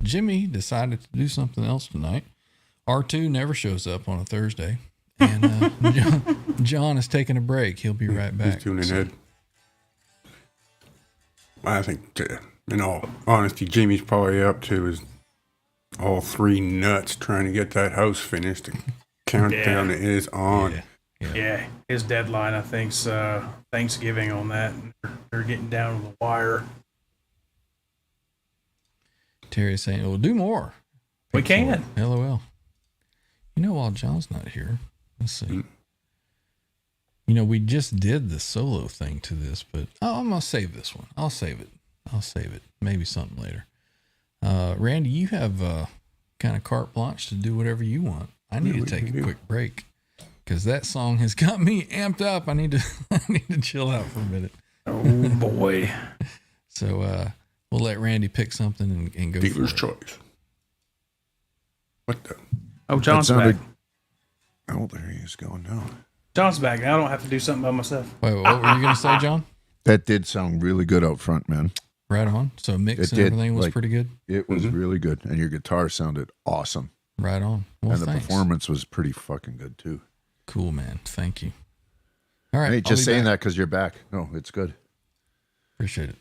Jimmy decided to do something else tonight. R2 never shows up on a Thursday. And John is taking a break. He'll be right back. He's tuning in. I think, in all honesty, Jimmy's probably up to his all three nuts trying to get that house finished. The countdown is on. Yeah, his deadline, I think, is Thanksgiving on that. They're getting down to the wire. Terry's saying, we'll do more. We can. LOL. While John's not here, let's see. We just did the solo thing to this, but I'm going to save this one. I'll save it. Maybe something later. Randy, you have kind of carte blanche to do whatever you want. I need to take a quick break because that song has got me amped up. I need to chill out for a minute. Oh, boy. So we'll let Randy pick something and go Dealer's for it. choice. What the? Oh, John's back. Oh, there he is going down. John's back. Now I don't have to do something by myself. Wait, what were you going to say, John? That did sound really good out front, man. Right on. So mix It and did, everything was like- pretty good. It was really good. And your guitar sounded awesome. Right on. Well, and the thanks. performance was pretty fucking good, too. Cool, man. Thank you. All right. Hey, I'll just be saying back. that because you're back. No, it's good. Appreciate it.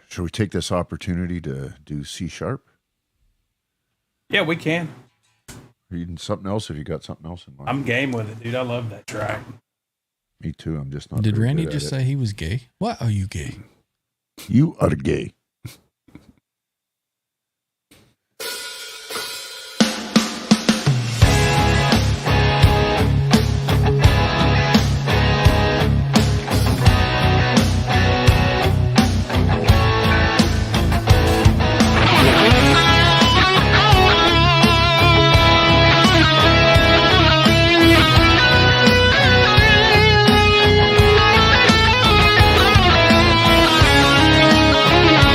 Should we take this opportunity to do C sharp? Yeah, we can. Or even something else if you got something else in mind? I'm game with it, dude. I love that track. Me too. I'm just not. Did very Randy good just at say he was gay? What are you gay? it. You are gay? Thank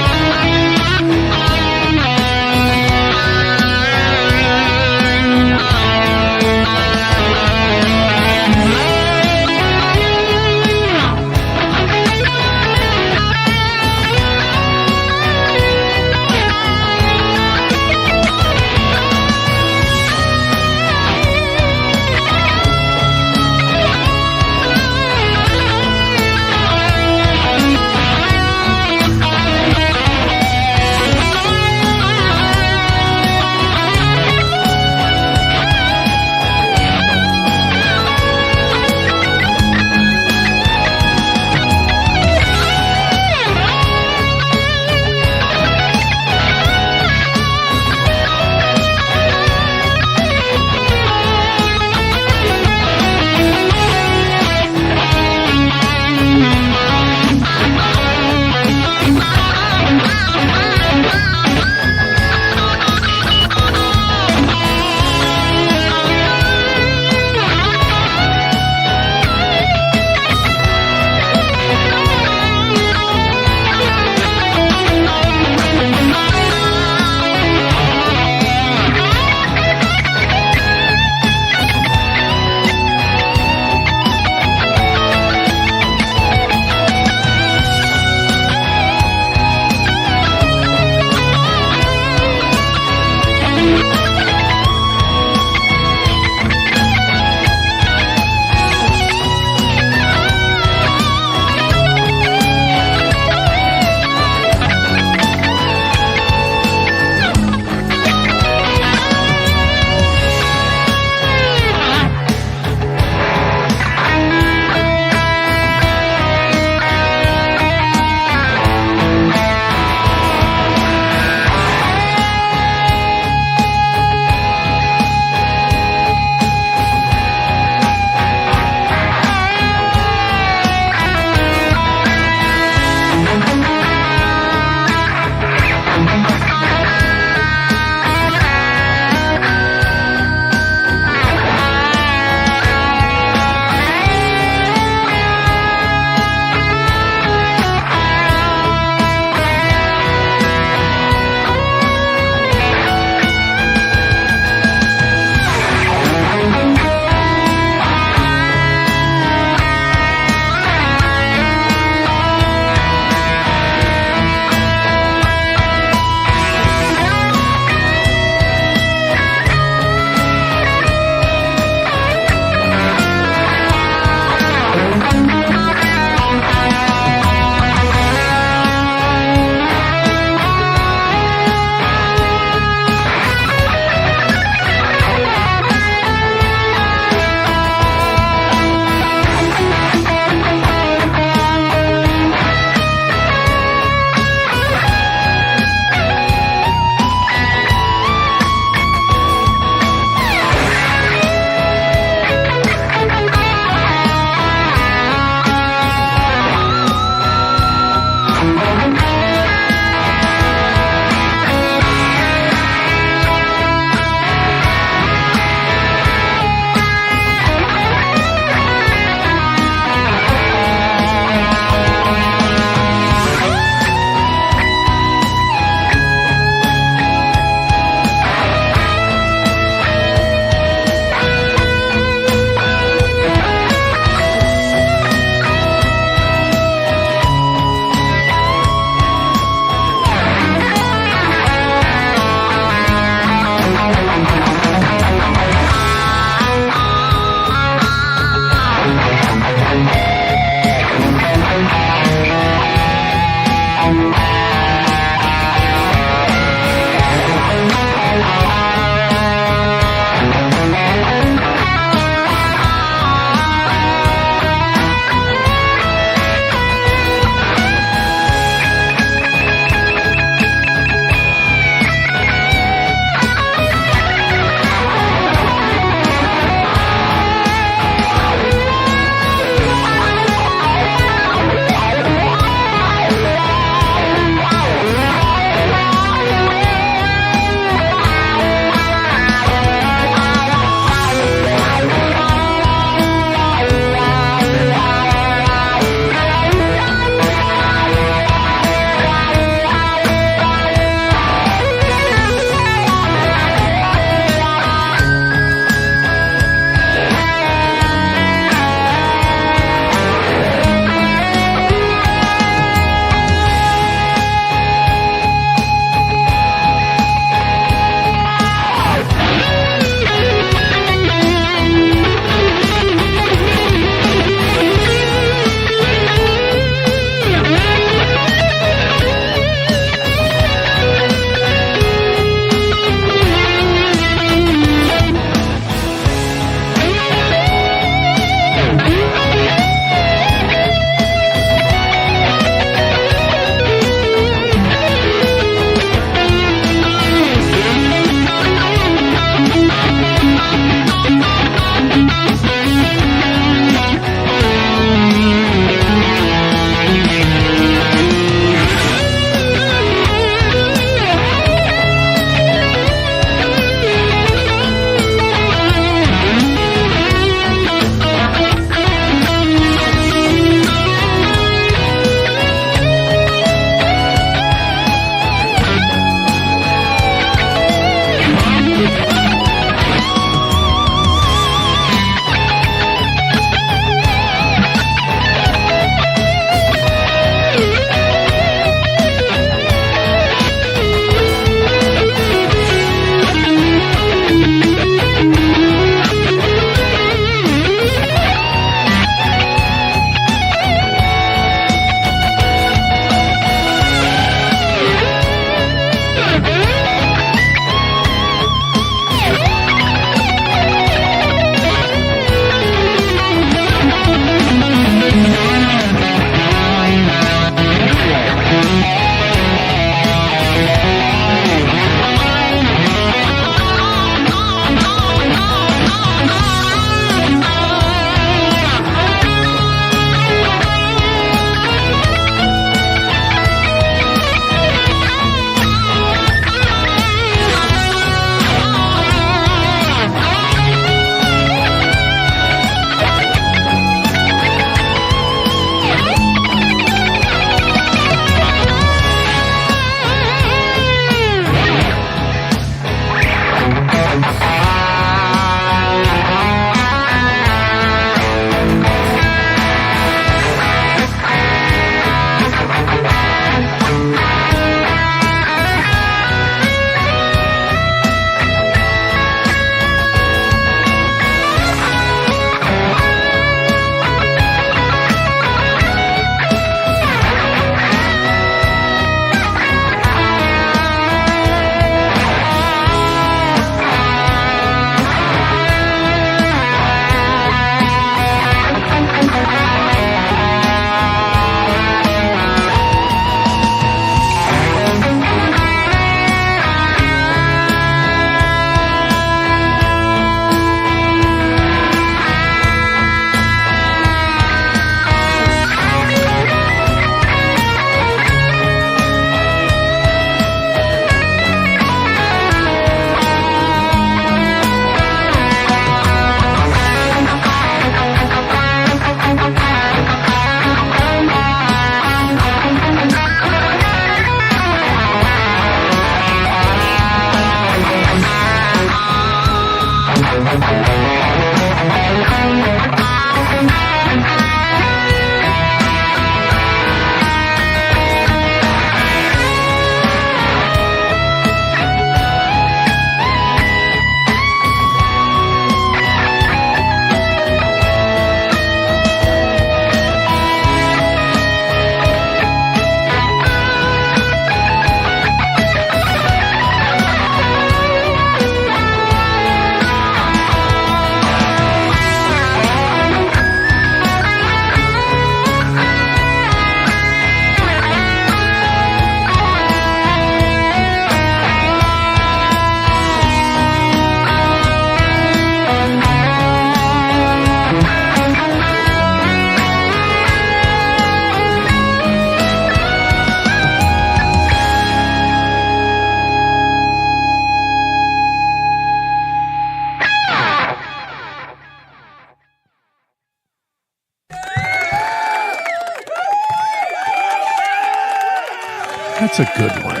That's a good one.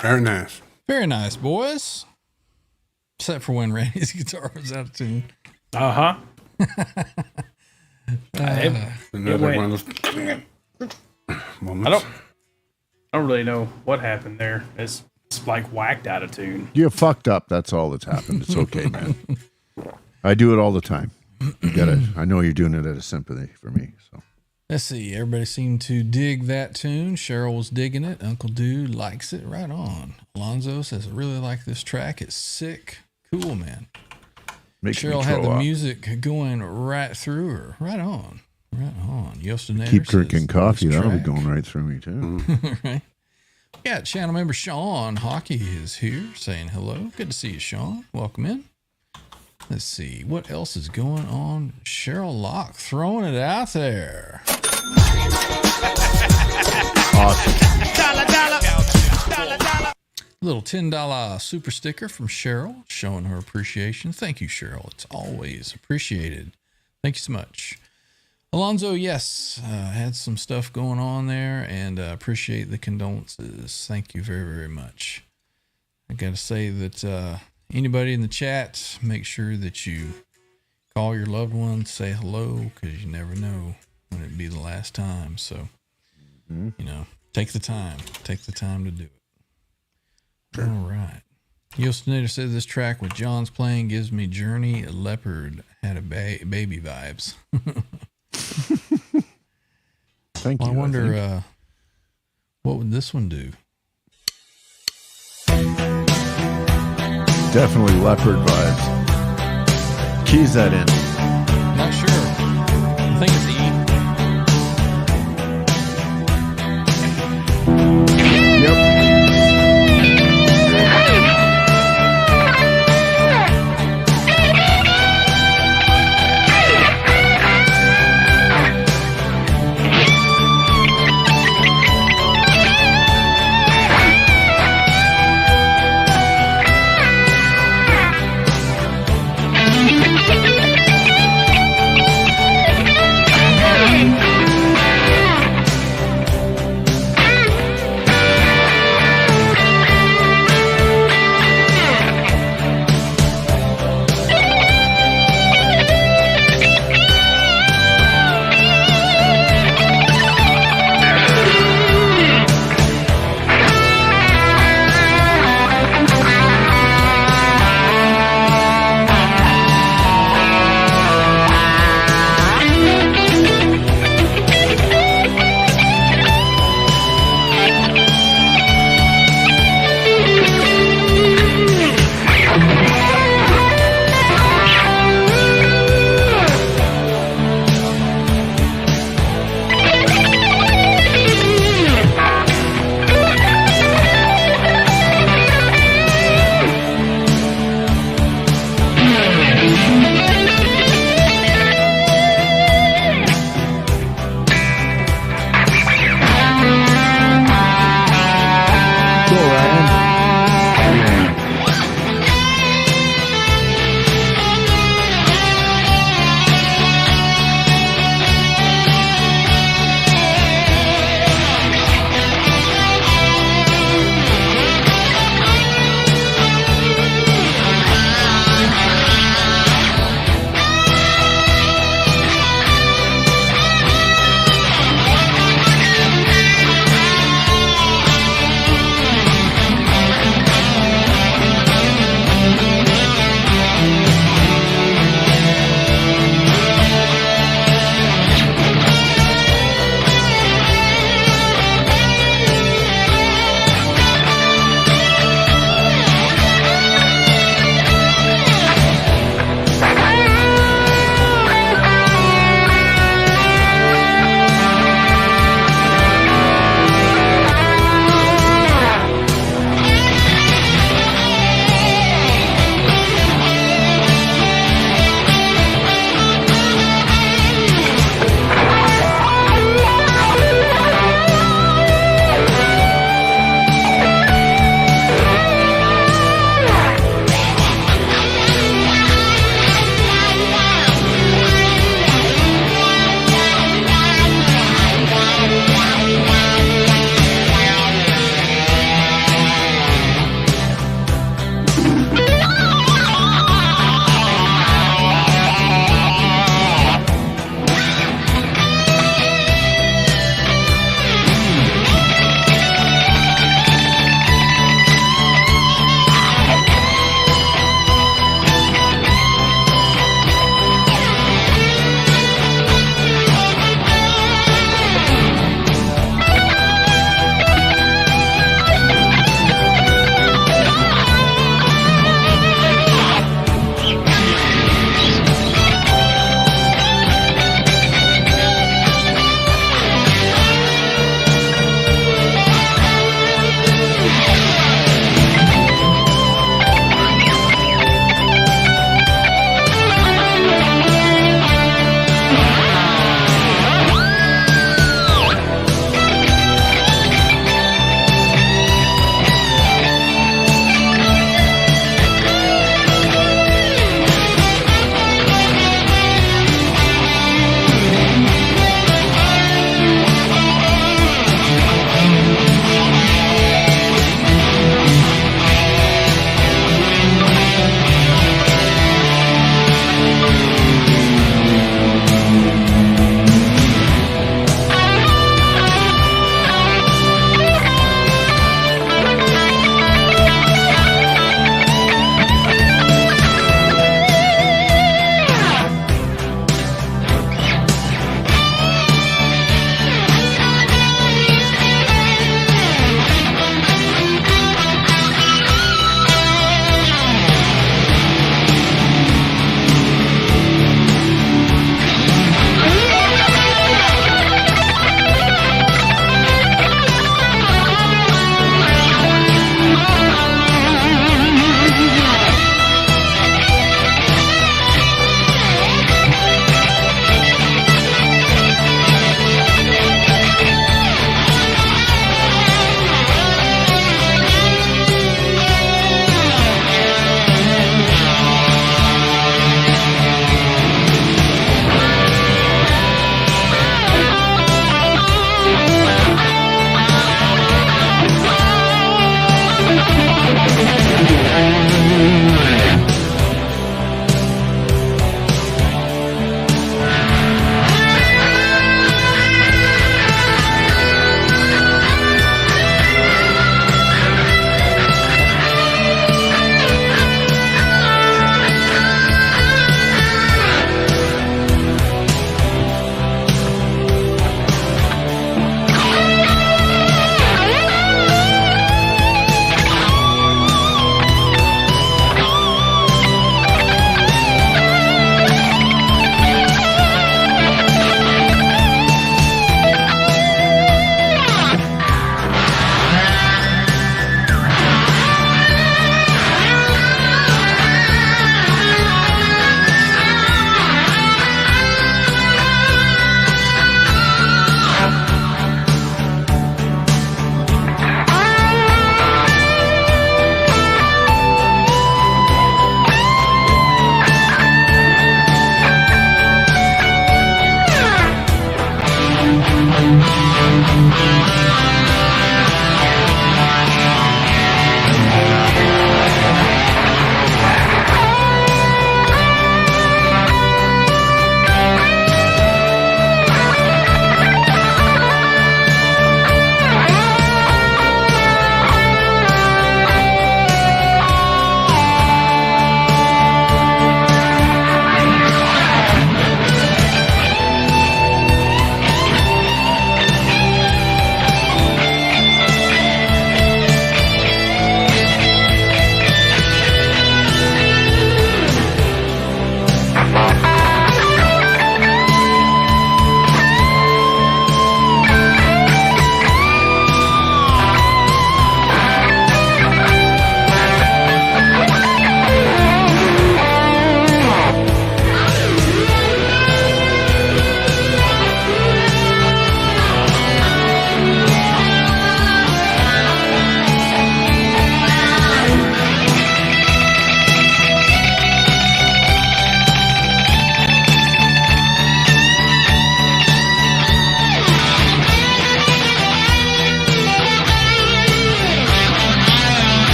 Very nice. Very nice, boys. Except for when Randy's guitar was out of tune. Uh-huh. Another went- one of those moments. I don't really know what happened there. It's like whacked out of tune. You fucked up. That's all that's happened. It's okay, man. I do it all the time. You gotta. I know you're doing it out of sympathy for me. So Let's see. Everybody seemed to dig that tune. Cheryl was digging it. Uncle Dude likes it. Right on. Alonzo says, I really like this track. It's sick. Cool, man. makes Cheryl me had throw the up. music going right through her. Right on. Right on. Yostinator Keep says, drinking coffee. "This That'll be track." going right through me too. Right. Yeah, channel member Sean Hockey is here saying hello. Good to see you, Sean. Welcome in. Let's see. What else is going on? Cheryl Locke throwing it out there. Awesome. Little $10 super sticker from Cheryl showing her appreciation. Thank you, Cheryl. It's always appreciated. Thank you so much. Alonzo, yes, had some stuff going on there and appreciate the condolences. Thank you very, very much. I got to say that anybody in the chat, make sure that you call your loved ones, say hello, because you never know when it'd be the last time. So, you know, take the time to do it. Sure. All right. Yostinator said this track with John's playing gives me Journey Leopard had a baby vibes. Thank Well, you. I wonder what would this one do? Definitely leopard vibes. Keys that in. Not sure. I think it's E. Yep.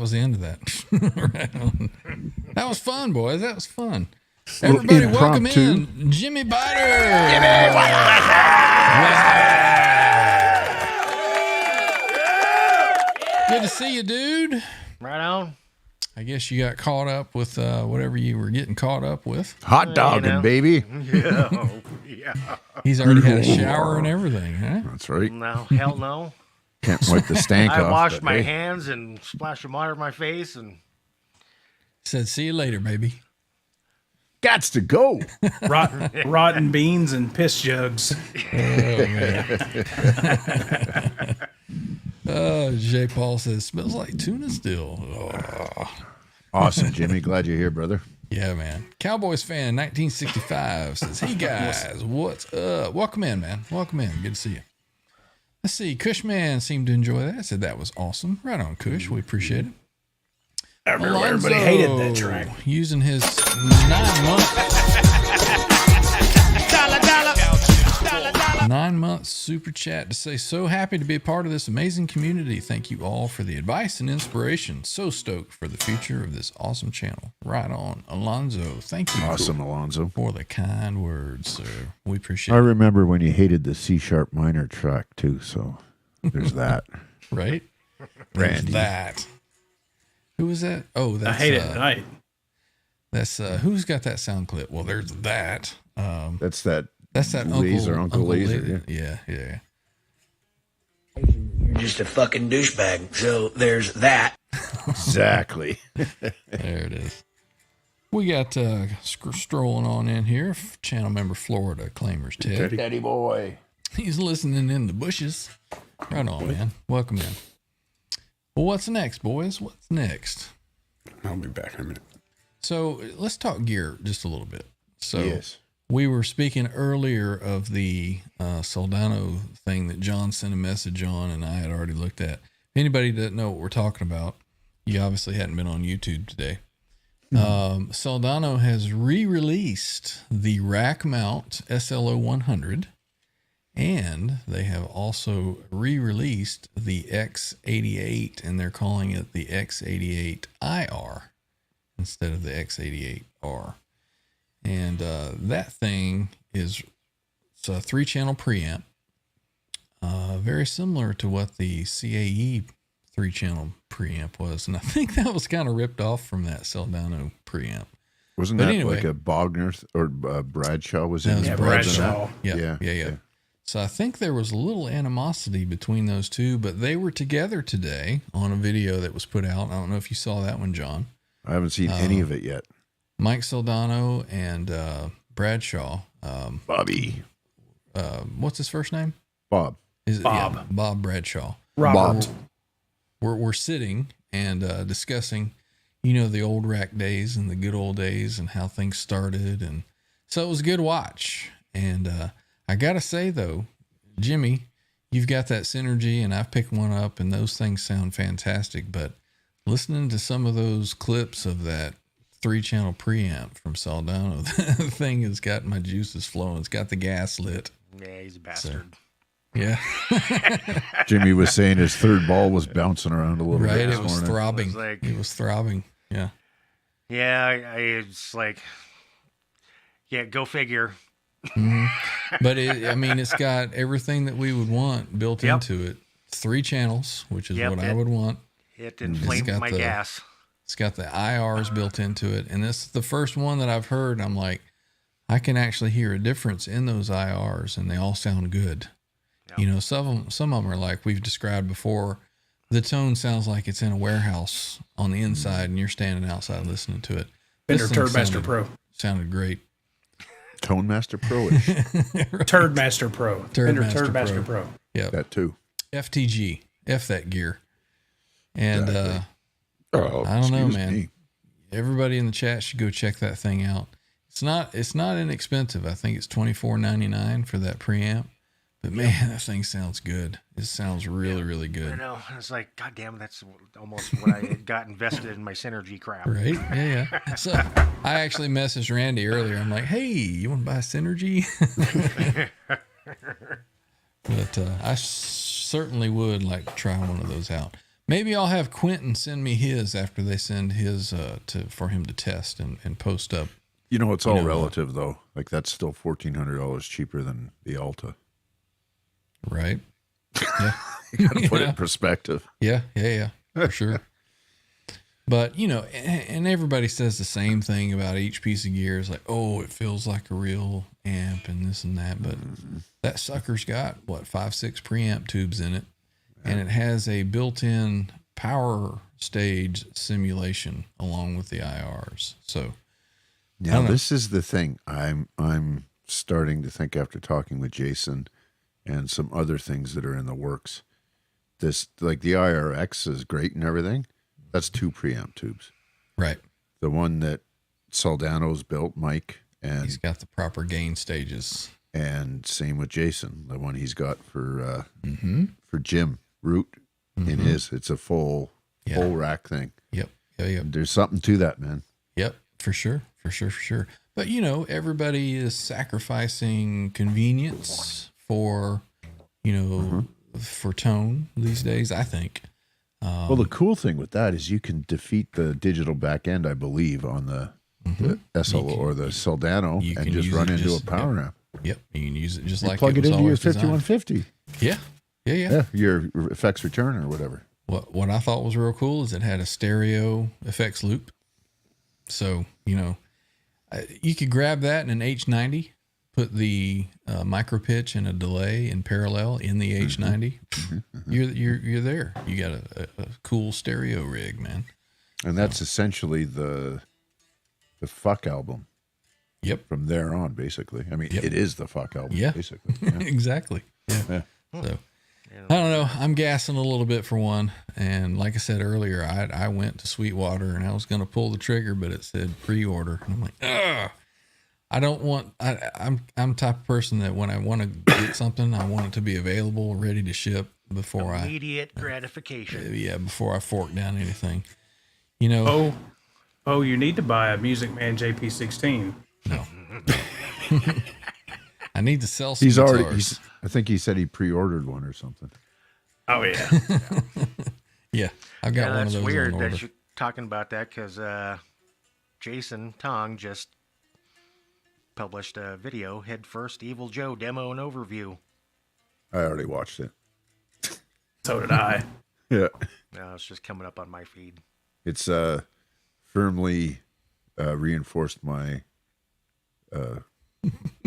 was the end of that. Right on. That was fun, boys. That was fun. Everybody, welcome in Jimmy Biter. Jimmy Good to see you, dude. Right on. I guess you got caught up with whatever you were getting caught up with. Hot dogging, baby. Yeah. Yeah. He's already had a shower and everything, huh? That's right. No, hell no. Can't wipe the stank I off. washed but my hey, hands and splashed some water in my face and Said, see you later, baby. Gots to go. Rotten beans and piss jugs. J. Paul says, smells like tuna still. Oh. Awesome, Jimmy. Glad you're here, brother. Yeah, man. Cowboys fan 1965 says, hey guys, what's up? Welcome in, man. Welcome in. Good to see you. Let's see. Cushman seemed to enjoy that. I said that was awesome. Right on, Cush. We appreciate it. I remember everybody hated that track. Using his 9 month super chat to say, so happy to be a part of this amazing community. Thank you all for the advice and inspiration. So stoked for the future of this awesome channel. Right on, Alonzo. Thank you. Awesome, Alonzo. For the kind words, sir. We appreciate I it. remember when you hated the C sharp minor track too, so there's that. Right? Randy. There's that. Who was that? Oh, that's I hate it at night. That's who's got that sound clip? Well, there's that. That's that Laser, Uncle Laser. Yeah. You're just a fucking douchebag. So there's that. Exactly. There it is. We got strolling on in here. Channel member Florida Claimers Ted. Daddy boy. He's listening in the bushes. Right on, man. Welcome in. Well, what's next, boys? What's next? I'll be back in a minute. So let's talk gear just a little bit. So Yes. we were speaking earlier of the Soldano thing that John sent a message on, and I had already looked at. If anybody doesn't know what we're talking about, you obviously hadn't been on YouTube today. Soldano has re-released the rack mount SLO 100, and they have also re-released the X88, and they're calling it the X88IR instead of the X88R. And that thing is, it's a 3-channel preamp, very similar to what the CAE 3-channel preamp was. And I think that was kind of ripped off from that Soldano preamp. Wasn't But that anyway. like a Bogner or Bradshaw was in That was his Bradshaw. Yeah. So I think there was a little animosity between those two, but they were together today on a video that was put out. I don't know if you saw that one, John. I haven't seen any of it yet. Mike Soldano and Bradshaw. Bobby. What's his first name? Bob. Is it Bob. Bob Bradshaw. Robert. We're sitting and discussing, the old rack days and the good old days and how things started. And so it was a good watch. And I got to say, though, Jimmy, you've got that synergy, and I've picked one up, and those things sound fantastic. But listening to some of those clips of that 3-channel preamp from Soldano, the thing has got my juices flowing. It's got the gas lit. yeah, he's a bastard. Yeah. Jimmy was saying his third ball was bouncing around a little Right. bit this It was morning. throbbing. It was like- It was throbbing. Yeah. Yeah, it's like, yeah, go figure. But it's got everything that we would want built Yep. into it. 3 channels, which is Yep, what I would want. It inflamed got my the- gas. It's got the IRs built into it. And this is the first one that I've heard. I'm like, I can actually hear a difference in those IRs, and they all sound good. Yep. Some of them are like we've described before. The tone sounds like it's in a warehouse on the inside, and you're standing outside listening to it. Fender This thing Turdmaster Pro. sounded great. Tone Master Pro-ish. Turdmaster Pro. Fender Turdmaster Turdmaster Pro. Yeah. That too. FTG. F that gear. And Exactly. Oh, I don't know, excuse man. me. Everybody in the chat should go check that thing out. It's not inexpensive. I think it's $24.99 for that preamp. But man, that thing sounds good. It sounds really, really I good. know. It's like, God damn, that's almost what I had got invested in my synergy crap. Right? Yeah. So I actually messaged Randy earlier. I'm like, hey, you want to buy Synergy? But I certainly would like to try one of those out. Maybe I'll have Quentin send me his after they send his for him to test and post up. You know, it's all relative though. Like that's still $1,400 cheaper than the Alta. Right. Yeah. You got to put it in perspective. Yeah, for sure. But, you know, and everybody says the same thing about each piece of gear. It's like, oh, it feels like a real amp and this and that. But that sucker's got, 5-6 preamp tubes in it. And it has a built-in power stage simulation along with the IRs. So, now this is the thing. I'm starting to think after talking with Jason and some other things that are in the works. This, like the IRX is great and everything. That's 2 preamp tubes. Right. The one that Soldano's built, Mike, and he's got the proper gain stages. And same with Jason, the one he's got for Jim Root in his. It's a full rack thing. Yep. Yeah. There's something to that, man. Yep, for sure. But, you know, everybody is sacrificing convenience for, you know, for tone these days, I think. Well, the cool thing with that is you can defeat the digital back end, I believe, on the SL or the Soldano and just run into a power amp. Yep, you can use it just like plug it it was into your always designed. 5150. Yeah. Your effects return or whatever. What I thought was real cool is it had a stereo effects loop. So, you know, you could grab that in an H90, put the micro pitch and a delay in parallel in the H90. You're there. You got a cool stereo rig, man. And that's essentially the fuck album. Yep. From there on, basically. I mean, it is the fuck album, basically. Yeah. Exactly. Yeah. So I don't know. I'm gassing a little bit for one. And like I said earlier, I went to Sweetwater and I was going to pull the trigger, but it said pre-order. And I'm like, ugh. I don't want, I'm the type of person that when I want to get something, I want it to be available, ready to ship before immediate gratification. Before I fork down anything, you know. Oh, you need to buy a Music Man JP16. No. I need to sell some guitars. I think he said he pre-ordered one or something. Oh yeah. Yeah. I've got one of those. That's weird on order. that you're talking about that because Jason Tong just published a video, Head First Evil Joe demo and overview. I already watched it. So did I. Yeah. No, it's just coming up on my feed. It's firmly reinforced my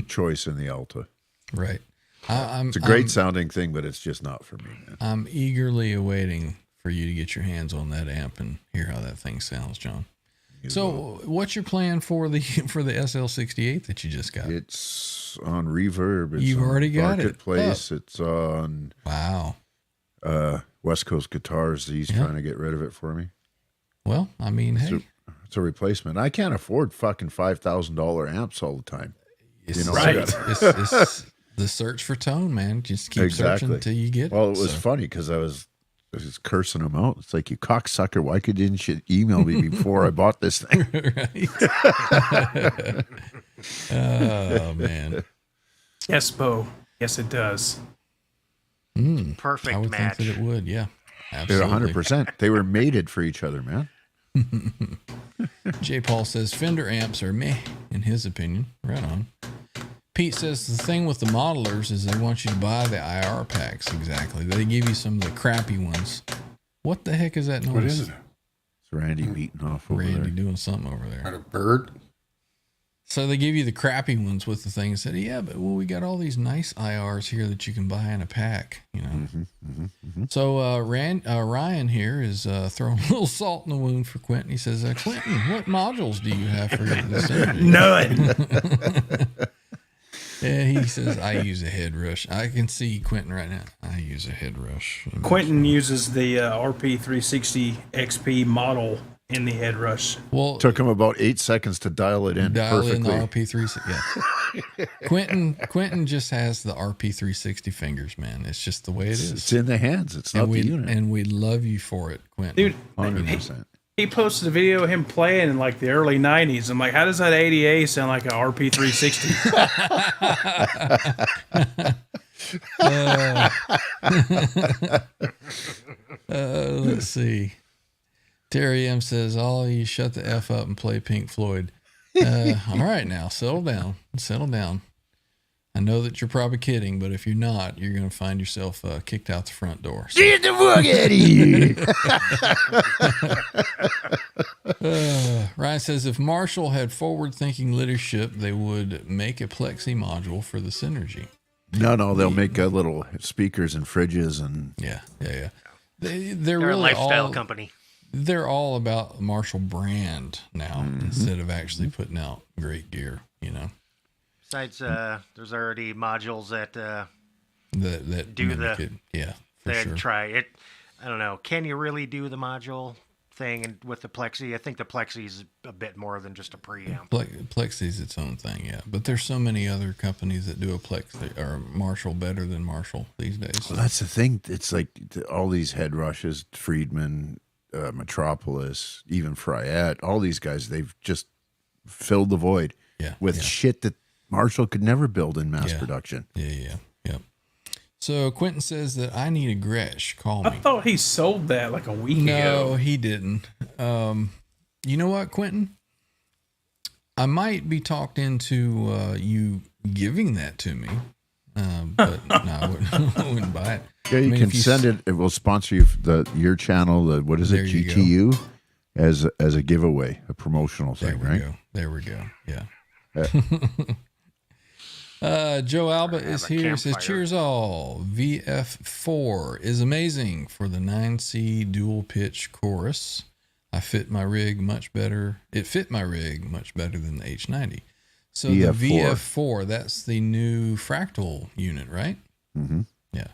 choice in the Alta. Right. It's a great sounding thing, but it's just not for me, man. I'm eagerly awaiting for you to get your hands on that amp and hear how that thing sounds, John. So, what's your plan for the SL68 that you just got? It's on Reverb. It's You've on already got Marketplace. it. It's on West Coast Guitars. He's trying to get rid of it for me. Well, I mean, it's a replacement. I can't afford fucking $5,000 amps all the time. It's, right. It's the search for tone, man. Just keep searching until you get it. Well, it was funny because I was cursing him out. It's like, you cocksucker, why didn't you email me before I bought this thing? Oh, man. Yes, Bo. Yes, it does. Perfect I would match. think that it would, yeah. They're Absolutely. 100%. They were mated for each other, man. J. Paul says Fender amps are meh, in his opinion. Right on. Pete says the thing with the modelers is they want you to buy the IR packs. Exactly. They give you some of the crappy ones. What the heck is that noise? What is it? It's Randy beating off over Randy there. doing something over there. Got a bird? So they give you the crappy ones with the thing. Said, yeah, but we got all these nice IRs here that you can buy in a pack, you know. So Ryan here is throwing a little salt in the wound for Quentin. He says, Quentin, what modules do you have for this interview? None. Yeah, he says, I use a head rush. I can see Quentin right now. I use a head rush. Quentin uses the RP360 XP model in the head rush. Well, Took him about 8 seconds to dial it in perfectly. in the RP360. Yeah. Quentin just has the RP360 fingers, man. It's just the way it is. It's in the hands. It's not the unit. And we love you for it, Quentin. Dude, 100%. he posted a video of him playing in like the early 90s. I'm like, how does that ADA sound like an RP360? Let's see. Terry M says, all you shut the F up and play Pink Floyd. All right, now settle down. Settle down. I know that you're probably kidding, but if you're not, you're going to find yourself kicked out the front door. So. Get the fuck out of here. Ryan says, if Marshall had forward-thinking leadership, they would make a plexi module for the Synergy. No, they'll make little speakers and fridges and Yeah. They're They're really a lifestyle all, company. They're all about the Marshall brand now instead of actually putting out great gear, Besides, there's already modules that that do mimic it. Yeah, for they sure. try it. I don't know. Can you really do the module thing and with the Plexi? I think the Plexi is a bit more than just a preamp. Plexi's its own thing, yeah. But there's so many other companies that do a Plexi or Marshall better than Marshall these days. Well, that's the thing. It's like all these head rushes, Friedman, Metropolis, even Fryette, all these guys, they've just filled the void with shit that Marshall could never build in mass production. Yeah. So Quentin says that I need a Gresh. Call me. I thought he sold that like a week ago. No, he didn't. You know what, Quentin? I might be talked into you giving that to me. But no, I wouldn't buy it. Yeah, you can send it. It will sponsor you your channel. What is it? GTU as a giveaway, a promotional thing, right? There we go. Yeah. Joe Alba is here. Says, cheers all. VF4 is amazing for the 9C dual pitch chorus. It fit my rig much better than the H90. So the VF4, that's the new fractal unit, right? Mm-hmm. Yeah.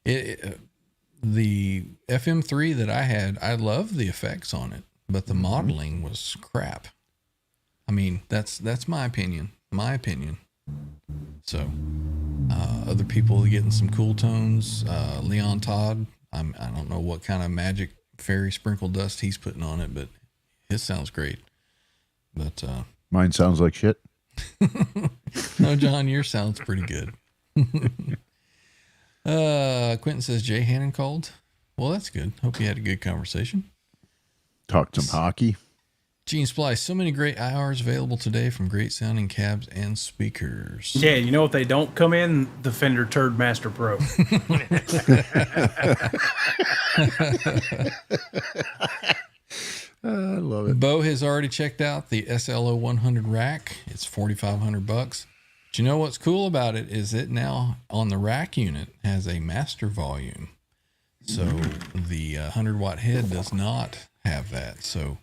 The FM3 that I had, I loved the effects on it, but the modeling was crap. I mean, that's my opinion. So, other people are getting some cool tones. Leon Todd, I don't know what kind of magic fairy sprinkle dust he's putting on it, but his sounds great. But mine sounds like shit. No, John, yours sounds pretty good. Quentin says Jay Hannon called. Well, that's good. Hope you had a good conversation. Talked some hockey. Gene Splice, so many great IRs available today from great sounding cabs and speakers. Yeah, you know what they don't come in? The Fender Turd Master Pro. I love it. Bo has already checked out the SLO 100 rack. It's $4,500. But you know what's cool about it is it now on the rack unit has a master volume. So the 100 watt head does not have that. So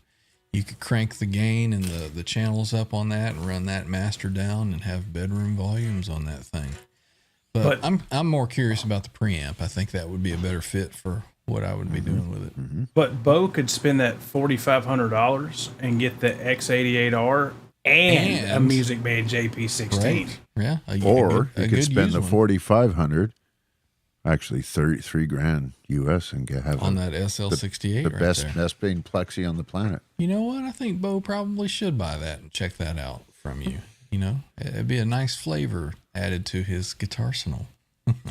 you could crank the gain and the channels up on that and run that master down and have bedroom volumes on that thing. But I'm more curious about the preamp. I think that would be a better fit for what I would be doing with it. Mm-hmm. But Bo could spend that $4,500 and get the X88R and a Music Man JP16. Right. Yeah. Or you could spend the $4,500, actually $33,000 US, and have on that SL68. the right best there. best paying plexi on the planet. You know what? I think Bo probably should buy that and check that out from you. You know, it'd be a nice flavor added to his guitar arsenal.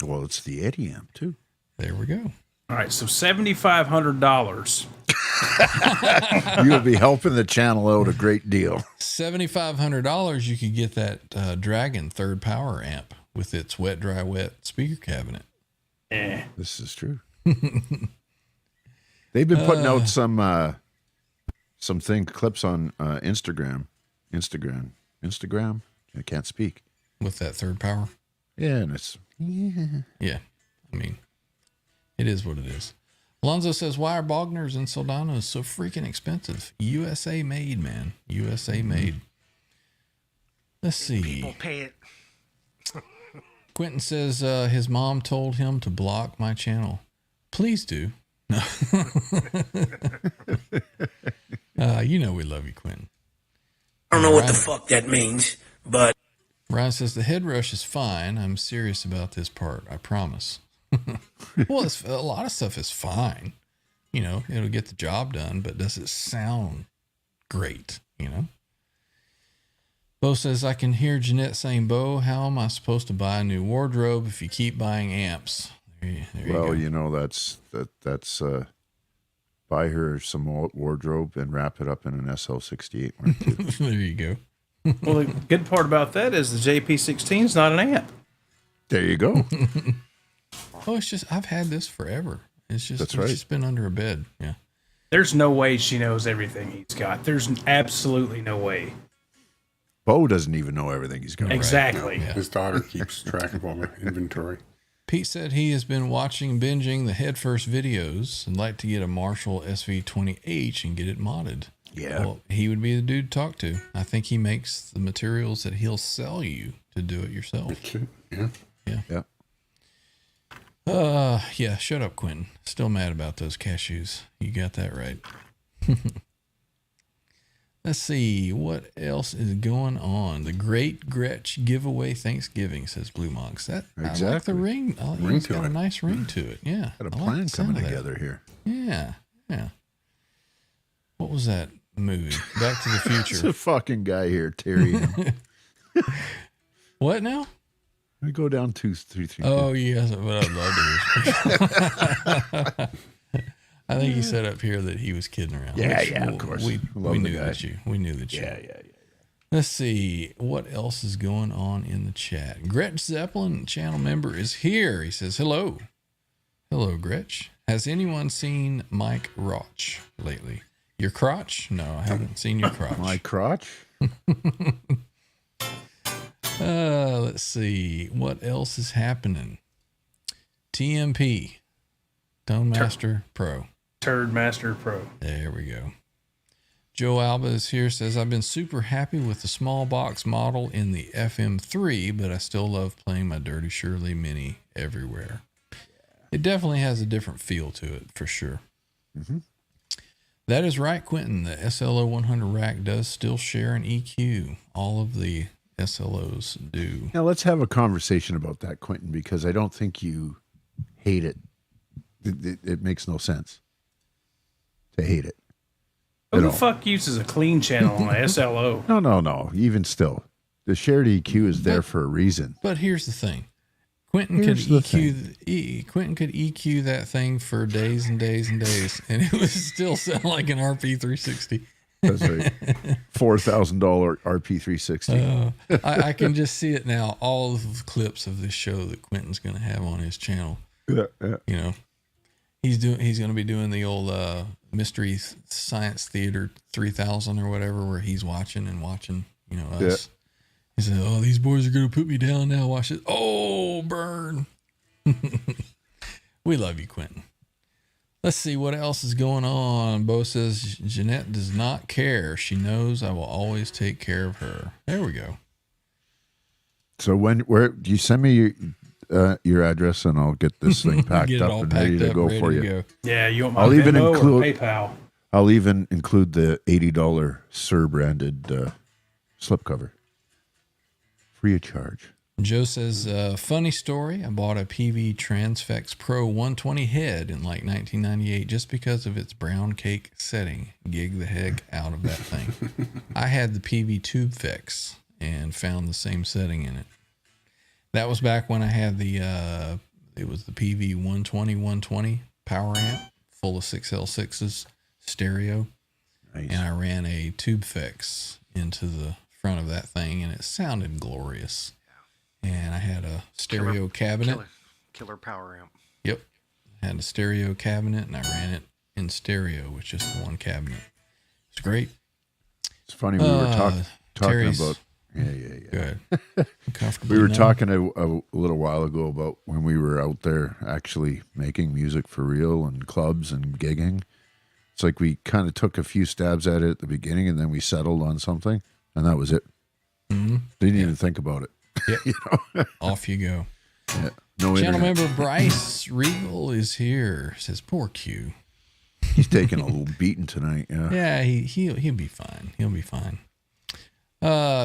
Well, it's the Eddie amp too. There we go. All right, so $7,500. You'll be helping the channel out a great deal. $7,500, you could get that Dragon third power amp with its wet, dry, wet speaker cabinet. This is true. They've been putting out some clips on Instagram. I can't speak. With that third power. Yeah, and it's Yeah. I mean, it is what it is. Alonzo says, why are Bogner's and Soldanos so freaking expensive? USA made, man. USA made. Let's see. People pay it. Quentin says his mom told him to block my channel. Please do. No. You know we love you, Quentin. I don't know what the fuck that means, but Ryan says the head rush is fine. I'm serious about this part. I promise. Well, a lot of stuff is fine. You know, it'll get the job done, but does it sound great? You know? Bo says, I can hear Jeanette saying, Bo, how am I supposed to buy a new wardrobe if you keep buying amps? There you Well, go. you know, that's buy her some wardrobe and wrap it up in an SL68 one too. There you go. Well, the good part about that is the JP16 is not an amp. There you go. Oh, it's just I've had this forever. It's just That's it's right. just been under a bed. Yeah. There's no way she knows everything he's got. There's absolutely no way. Bo doesn't even know everything he's got. Exactly. Yeah. His daughter keeps track of all the inventory. Pete said he has been binging the Headfirst videos and like to get a Marshall SV20H and get it modded. Yeah. Well, he would be the dude to talk to. I think he makes the materials that he'll sell you to do it yourself. Yeah. Yeah. Yeah, shut up, Quentin. Still mad about those cashews. You got that right. Let's see. What else is going on? The Great Gretsch giveaway Thanksgiving, says Blue Monks. I like the Exactly. ring. Oh, Ring it's to got a it. nice ring to it. Yeah. Got a I like plan the sound coming of that. together here. Yeah. Yeah. What was that movie? Back to the It's a Future. fucking guy here, Terry. What now? We go down 2, 3, 3. Oh, yes. But I'd love to. I think he said up here that he was kidding around. Yeah, which yeah, of course. We Love the knew guy. that we knew that you. Yeah. Let's see what else is going on in the chat. Gretch Zeppelin, channel member, is here. He says, hello. Hello, Gretch. Has anyone seen Mike Roch lately? Your crotch? No, I haven't seen your crotch. My crotch. Let's see. What else is happening? TMP, Tone Master Pro. Turd Master Pro. There we go. Joe Alba is here, says, I've been super happy with the small box model in the FM3, but I still love playing my Dirty Shirley Mini everywhere. It definitely has a different feel to it, for sure. Mm-hmm. That is right, Quentin. The SLO 100 rack does still share an EQ. All of the SLOs do. Now let's have a conversation about that, Quentin, because I don't think you hate it. It makes no sense to hate it. Who at the all. fuck uses a clean channel on a SLO? No. Even still, the shared EQ is there for a reason. But here's the thing. Quentin Here's could the Quentin could EQ that thing for days and days and days, and it would still sound like an RP360. That's right. $4,000 RP360. I can just see it now. All of the clips of this show that Quentin's going to have on his channel. Yeah. You know, he's going to be doing the old Mystery Science Theater 3000 or whatever, where he's watching. You know, us. Yeah. He said, "Oh, these boys are going to put me down now. Watch it. Oh, burn." We love you, Quentin. Let's see what else is going on. Bo says, Jeanette does not care. She knows I will always take care of her. There we go. So where do you send me your address and I'll get this thing packed Get it up all and packed ready to up, go ready for to you. go. Yeah, you want my I'll even Venmo include- or PayPal? I'll even include the $80 Sir branded slipcover. Free of charge. Joe says, funny story. I bought a PV Transfex Pro 120 head in like 1998 just because of its brown cake setting. Gig the heck out of that thing. I had the PV Tubefex and found the same setting in it. That was back when I had the, it was the PV 120 power amp full of 6L6s stereo. Nice. And I ran a Tubefex into the front of that thing and it sounded glorious. And I had a stereo cabinet. Killer power amp. Yep. I had a stereo cabinet and I ran it in stereo with just the one cabinet. It's great. It's funny we were talking Terry's- about. Yeah. Go ahead. Comfortable We were now? talking a little while ago about when we were out there actually making music for real and clubs and gigging. It's like we kind of took a few stabs at it at the beginning and then we settled on something and that was it. Mm-hmm. Didn't even think about it. Yep. You know? Off you go. Yeah. No Channel internet. member Bryce Regal is here. Says, poor Q. He's taking a little beating tonight. Yeah. Yeah, he'll be fine. He'll be fine.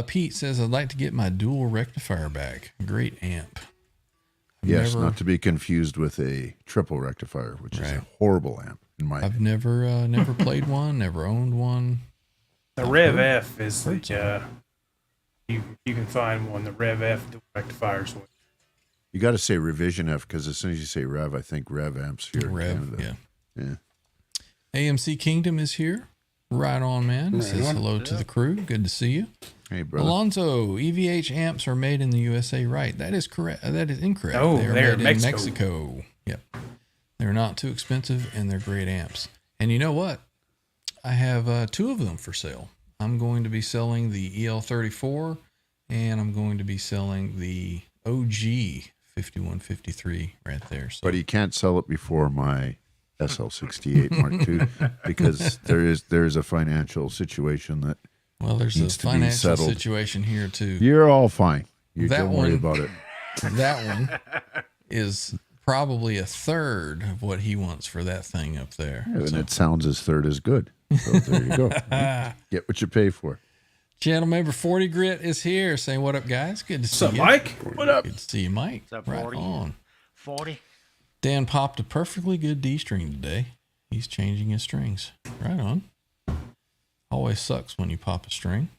Pete says, I'd like to get my dual rectifier back. Great amp. Yes, not to be confused with a triple rectifier, which is a horrible amp in my I've opinion. never played one, never owned one. The Rev F is the you can find one. The Rev F rectifiers. You got to say Revision F because as soon as you say Rev, I think Rev amps here in Canada. Yeah. AMC Kingdom is here. Right on, man. Says hello to the crew. Good to see you. Hey, brother. Alonzo, EVH amps are made in the USA, right? That is correct. That is incorrect. Oh, they are they're made in Mexico. Mexico. Yep. They're not too expensive and they're great amps. And you know what? I have 2 of them for sale. I'm going to be selling the EL34 and I'm going to be selling the OG 5153 right there. So, But he can't sell it before my SL68 Mark II because there is a financial situation that well, there's a needs to be financial settled. situation here too. You're all fine. You That don't worry one- about it. That one is probably a third of what he wants for that thing up there. And So, it sounds as third as good. So there you go. Get what you pay for. channel member 40 Grit is here saying, "What up, guys? Good to see What's up, you." Mike? What up? Good to see you, Mike. What's up, right 40? on. 40. Dan popped a perfectly good D string today. He's changing his strings. Right on. Always sucks when you pop a string.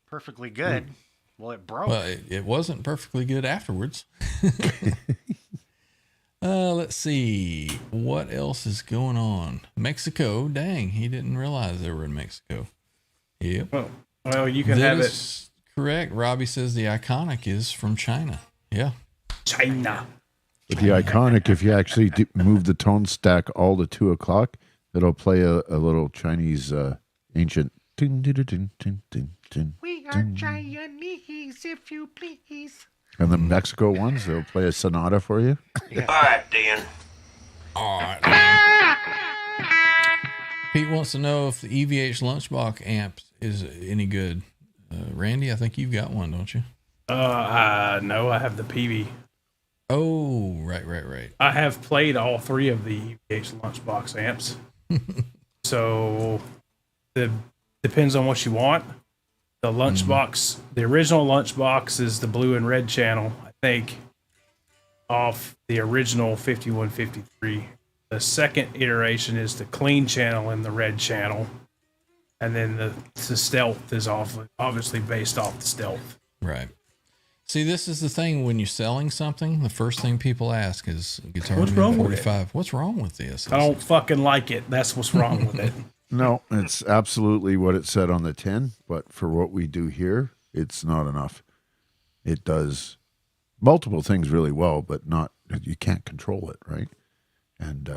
Perfectly good. Well, it broke. Well, it wasn't perfectly good afterwards. Let's see. What else is going on? Mexico. Dang, he didn't realize they were in Mexico. Yep. Well, you can That have it. is correct. Robbie says the Iconic is from China. Yeah. China. But the Iconic, if you actually move the tone stack all to 2 o'clock, it'll play a little Chinese ancient. Ting, ding, ding, ding, ding, ding, We are ding. Chinese, if you please. And the Mexico ones, they'll play a sonata for you. All right, Dan. All right. Pete wants to know if the EVH Lunchbox amp is any good. Randy, I think you've got one, don't you? No, I have the PV. Oh, right. I have played all 3 of the EVH Lunchbox amps. So it depends on what you want. The Lunchbox, the original Lunchbox is the blue and red channel, I think, off the original 5153. The second iteration is the clean channel and the red channel. And then the stealth is obviously based off the stealth. Right. See, this is the thing when you're selling something, the first thing people ask is Guitar What's Man wrong with 45. What's wrong with this? I don't fucking like it. That's what's wrong with it. No, it's absolutely what it said on the tin, but for what we do here, it's not enough. It does multiple things really well, but not, you can't control it, right? And,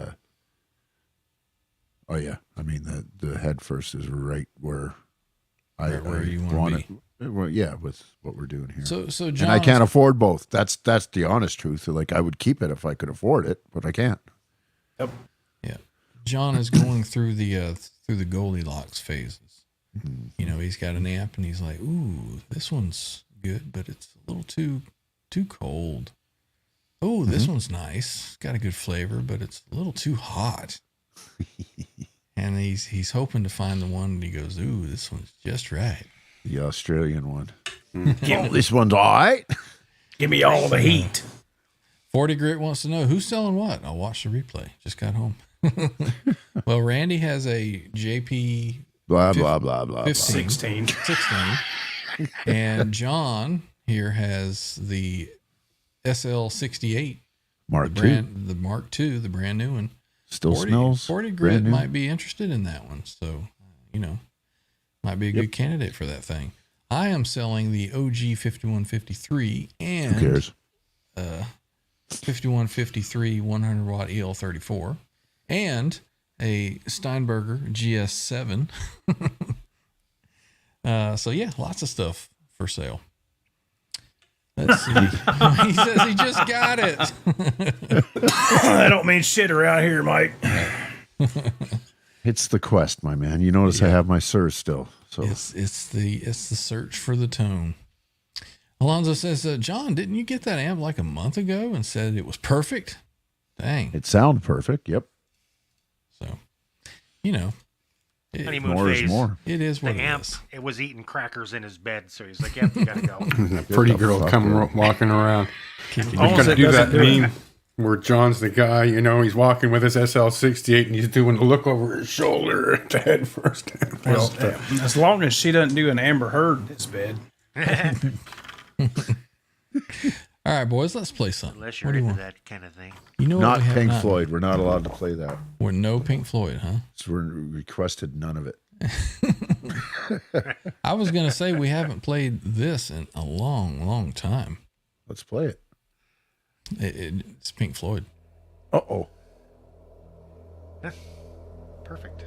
oh yeah, I mean, the head first is right where Right where you wanna want be. it. Well, yeah, with what we're doing here. So and John, I can't afford both. That's the honest truth. Like, I would keep it if I could afford it, but I can't. Yep. yeah, John is going through the Goldilocks phases. You know, he's got an amp and he's like, "Ooh, this one's good, but it's a little too cold. Oh, this one's nice. It's got a good flavor, but it's a little too hot." And he's hoping to find the one, and he goes, "Ooh, this one's just right." The Australian one. Oh, this one's all right. Give me all the heat. 40 Grit wants to know who's selling what. I'll watch the replay. Just got home. Well, Randy has a JP Blah, blah, blah, blah, blah. 15, 16. 16, and John here has the SL68, Mark the II. Mark II, the brand new one. Still smells 40 Grit brand new. might be interested in that one, so might be a good candidate for that thing. I am selling the OG 5153 and Who cares? 5153 100 watt EL34 and a Steinberger GS7. So yeah, lots of stuff for sale. Let's see. He says he just got it. I don't mean shit around here, Mike. It's the quest, my man. You notice I have my Sir still. So It's the search for the tone. Alonzo says, John, didn't you get that amp like a month ago and said it was perfect? Dang. it sounds perfect. Yep. So, Honeymoon More phase. is more. it is The what it amp, is. it was eating crackers in his bed, so he's like, "Yep, you gotta go." Pretty the girl fuck come out. walking around. Almost Gonna it do doesn't that do it. meme where John's the guy, he's walking with his SL68 and he's doing a look over his shoulder at the head first. As long as she doesn't do an Amber Heard in his bed. All right, boys, let's play something. Unless What you're do you into want? that kind of thing. You know what Not we have Pink not- Floyd. We're not allowed to play that. We're no Pink Floyd, huh? So we're requested none of it. I was gonna say we haven't played this in a long, long time. Let's play it. It's Pink Floyd. Uh-oh. Perfect.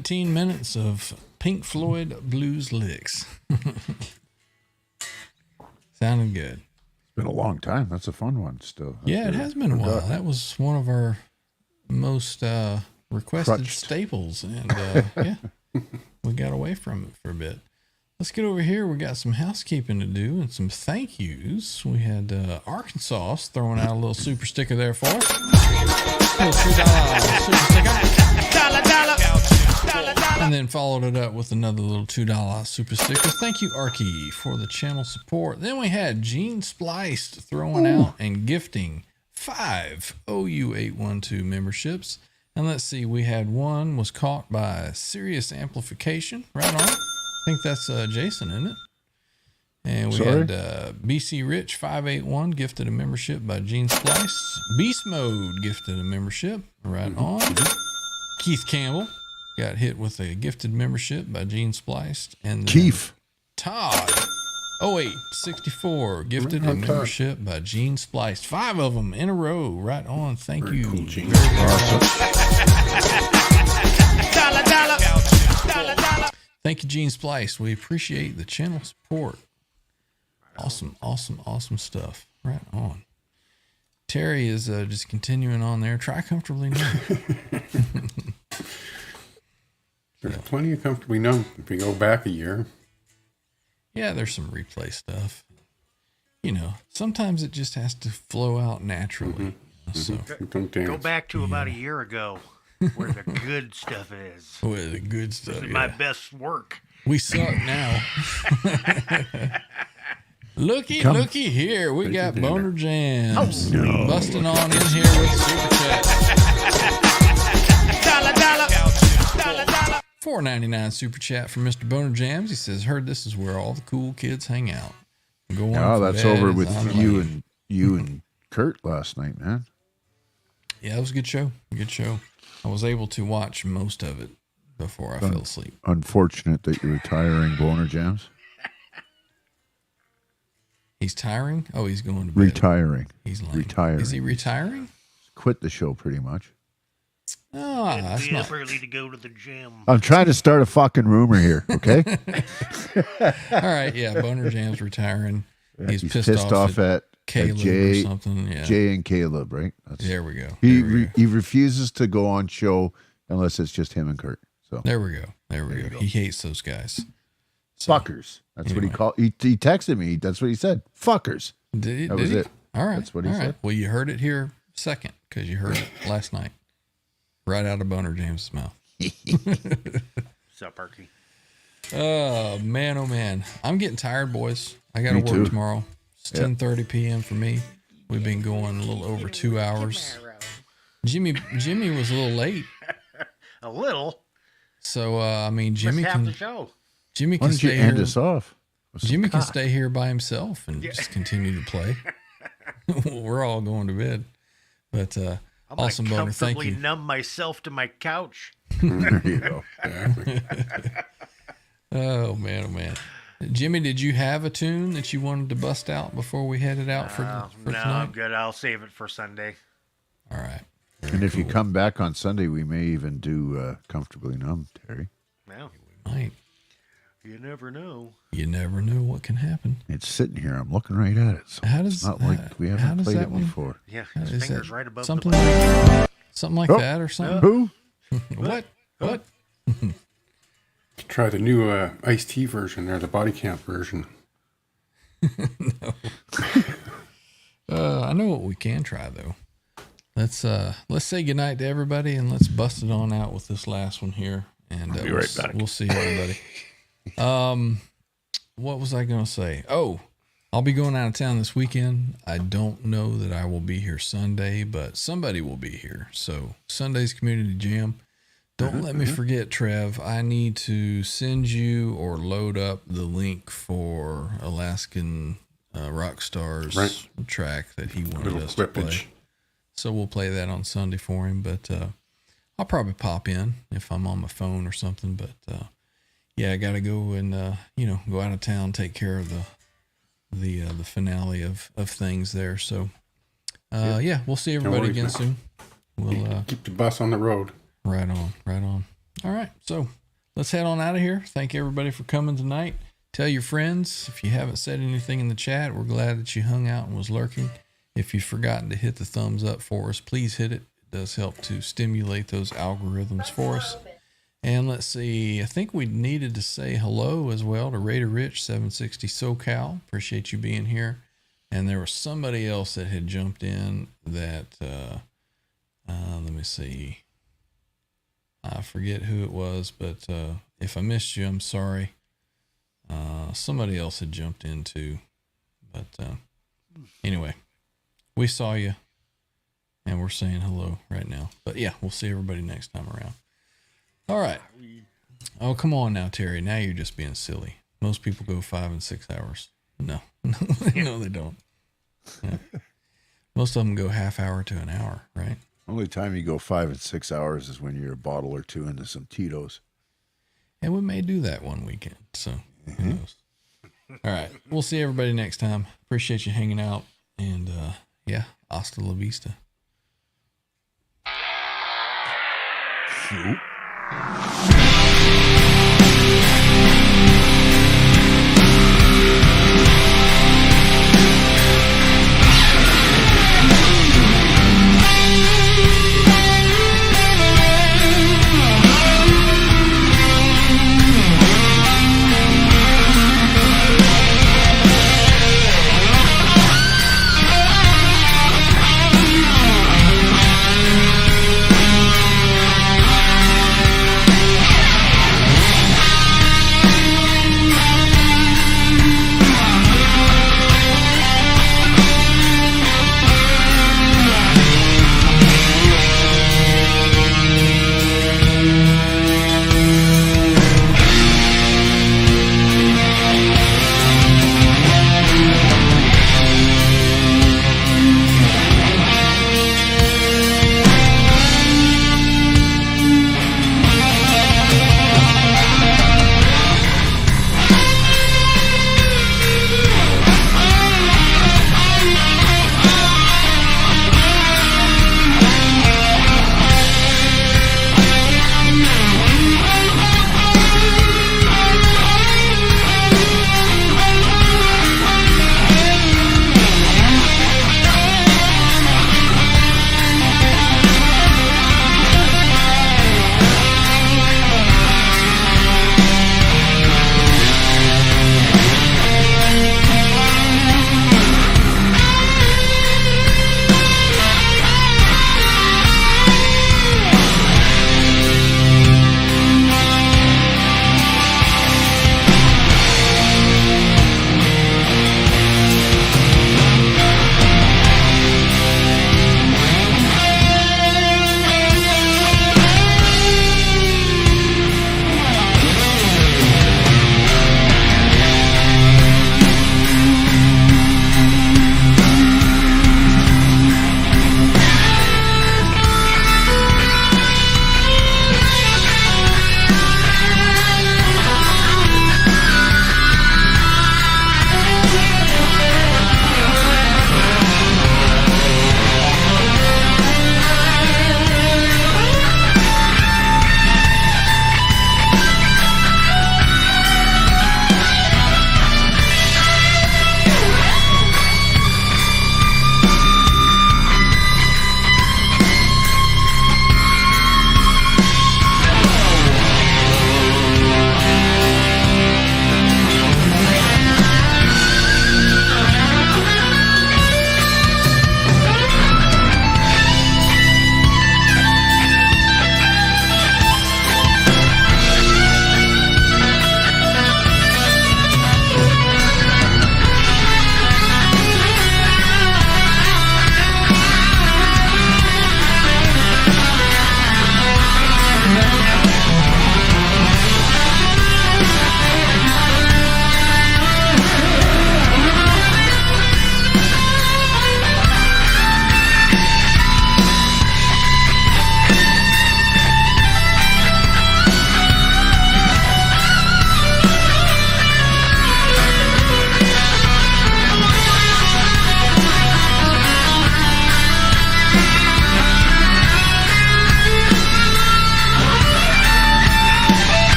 19 minutes of Pink Floyd blues licks. Sounded good. It's been a long time. That's a fun one still. Yeah, it has been a while. That was one of our most requested staples. And yeah, we got away from it for a bit. Let's get over here. We got some housekeeping to do and some thank yous. We had Arkansas throwing out a little super sticker there for us. A little $2 super sticker. And then followed it up with another little $2 super sticker. Thank you, Arky, for the channel support. Then we had Gene Spliced throwing out and gifting 5 OU812 memberships. And let's see, we had one was caught by Serious Amplification. Right on. I think that's Jason, isn't it? And we had BC Rich 581 gifted a membership by Gene Splice. Beast Mode gifted a membership. Right on. Keith Campbell got hit with a gifted membership by Gene Spliced. And Keith. Todd 0864 gifted a membership by Gene Spliced. 5 of them in a row. Right on. Thank you. Cool, Gene. Thank you, Gene Splice. We appreciate the channel support. Awesome, awesome, awesome stuff. Right on. Terry is just continuing on there. Try comfortably numb. There's plenty of comfortably numb if we go back a year. Yeah, there's some replay stuff. You know, sometimes it just has to flow out naturally. So Don't dance. Go back to about a year ago, where the good stuff is. where the good stuff. This is Yeah. my best work. We suck now. looky here. We got Boner Jams busting on in here with Super Chat. $4.99 Super Chat from Mr. Boner Jams. He says, heard this is where all the cool kids hang out. Go on Oh, for that's that. over It's with on the you way. and Kurt last night, man. Yeah, it was a good show. Good show. I was able to watch most of it before I fell asleep. Unfortunate that you're retiring, Boner Jams. He's tiring? Oh, he's going to bed. Retiring. He's lame. Retiring. Is he retiring? Quit the show pretty much. Oh, that's Be not. up early to go to the gym. I'm trying to start a fucking rumor here, okay? All right, yeah, Boner Jam's retiring. He's pissed off at Caleb Jay, or something. Yeah. Jay and Caleb, right? That's, There we go. he refuses to go on show unless it's just him and Kurt. So There we go. There we go. He hates those guys. So, fuckers. That's what he anyway. called. He texted me. That's what he said. Fuckers. Did That was he? it. All right. That's what he all right. said. Well, you heard it here second because you heard it last night, right out of Boner Jam's mouth. What's up, Arky? Oh man, I'm getting tired, boys. I got to Me work too. tomorrow. It's 10:30 p.m. for me. We've been going a little over 2 hours. Jimmy was a little late, A little. so I mean, Jimmy Missed half the can show. Jimmy Why can don't you stay end here. us off? with some Jimmy can cock? stay here by himself and just continue to play. We're all going to bed, but I'm awesome, gonna Boner. Thank comfortably you. numb myself to my couch. There you go. Exactly. Oh man. Jimmy, did you have a tune that you wanted to bust out before we headed out for No, tonight? I'm good. I'll save it for Sunday. All right. And if you come back on Sunday, we may even do Comfortably Numb, Terry. No, Might. you never know. You never know what can happen. It's sitting here. I'm looking right at it. So How does- it's not like we how haven't does played that it one- before. Yeah, his Is finger's that right above something the like Oh. that or something? Who? What? Try the new iced tea version or the body camp version. I know what we can try though. Let's say goodnight to everybody and let's bust it on out with this last one here. And Be right back. We'll see everybody. What was I gonna say? Oh, I'll be going out of town this weekend. I don't know that I will be here Sunday, but somebody will be here. So Sunday's community jam. Don't let me forget, Trev. I need to send you or load up the link for Alaskan Rockstars track that he wanted Little us to play. clippage. So we'll play that on Sunday for him. But I'll probably pop in if I'm on my phone or something. But yeah, I got to go and go out of town, take care of the finale of things there. So yeah, we'll see everybody worries, again man. soon. We'll Keep the bus on the road. Right on. All right, so let's head on out of here. Thank everybody for coming tonight. Tell your friends. If you haven't said anything in the chat, we're glad that you hung out and was lurking. If you've forgotten to hit the thumbs up for us, please hit it. It does help to stimulate those algorithms for us. And let's see, I think we needed to say hello as well to Raider Rich 760 SoCal. Appreciate you being here. And there was somebody else that had jumped in that, let me see. I forget who it was, but if I missed you, I'm sorry. Somebody else had jumped in too. But anyway, we saw you and we're saying hello right now. But yeah, we'll see everybody next time around. All right. Oh, come on now, Terry. Now you're just being silly. Most people go 5 and 6 hours. No, no, they don't. Yeah. Most of them go half hour to an hour, right? Only time you go 5 and 6 hours is when you're a bottle or two into some Tito's. And we may do that one weekend. So who knows? All right. We'll see everybody next time. Appreciate you hanging out. And yeah, hasta la vista.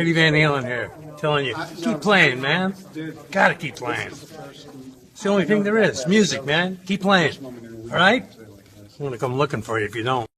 Eddie Van Halen here, telling you, keep playing, man. Gotta keep playing. It's the only thing there is. Music, man. Keep playing. All right? I'm gonna come looking for you if you don't.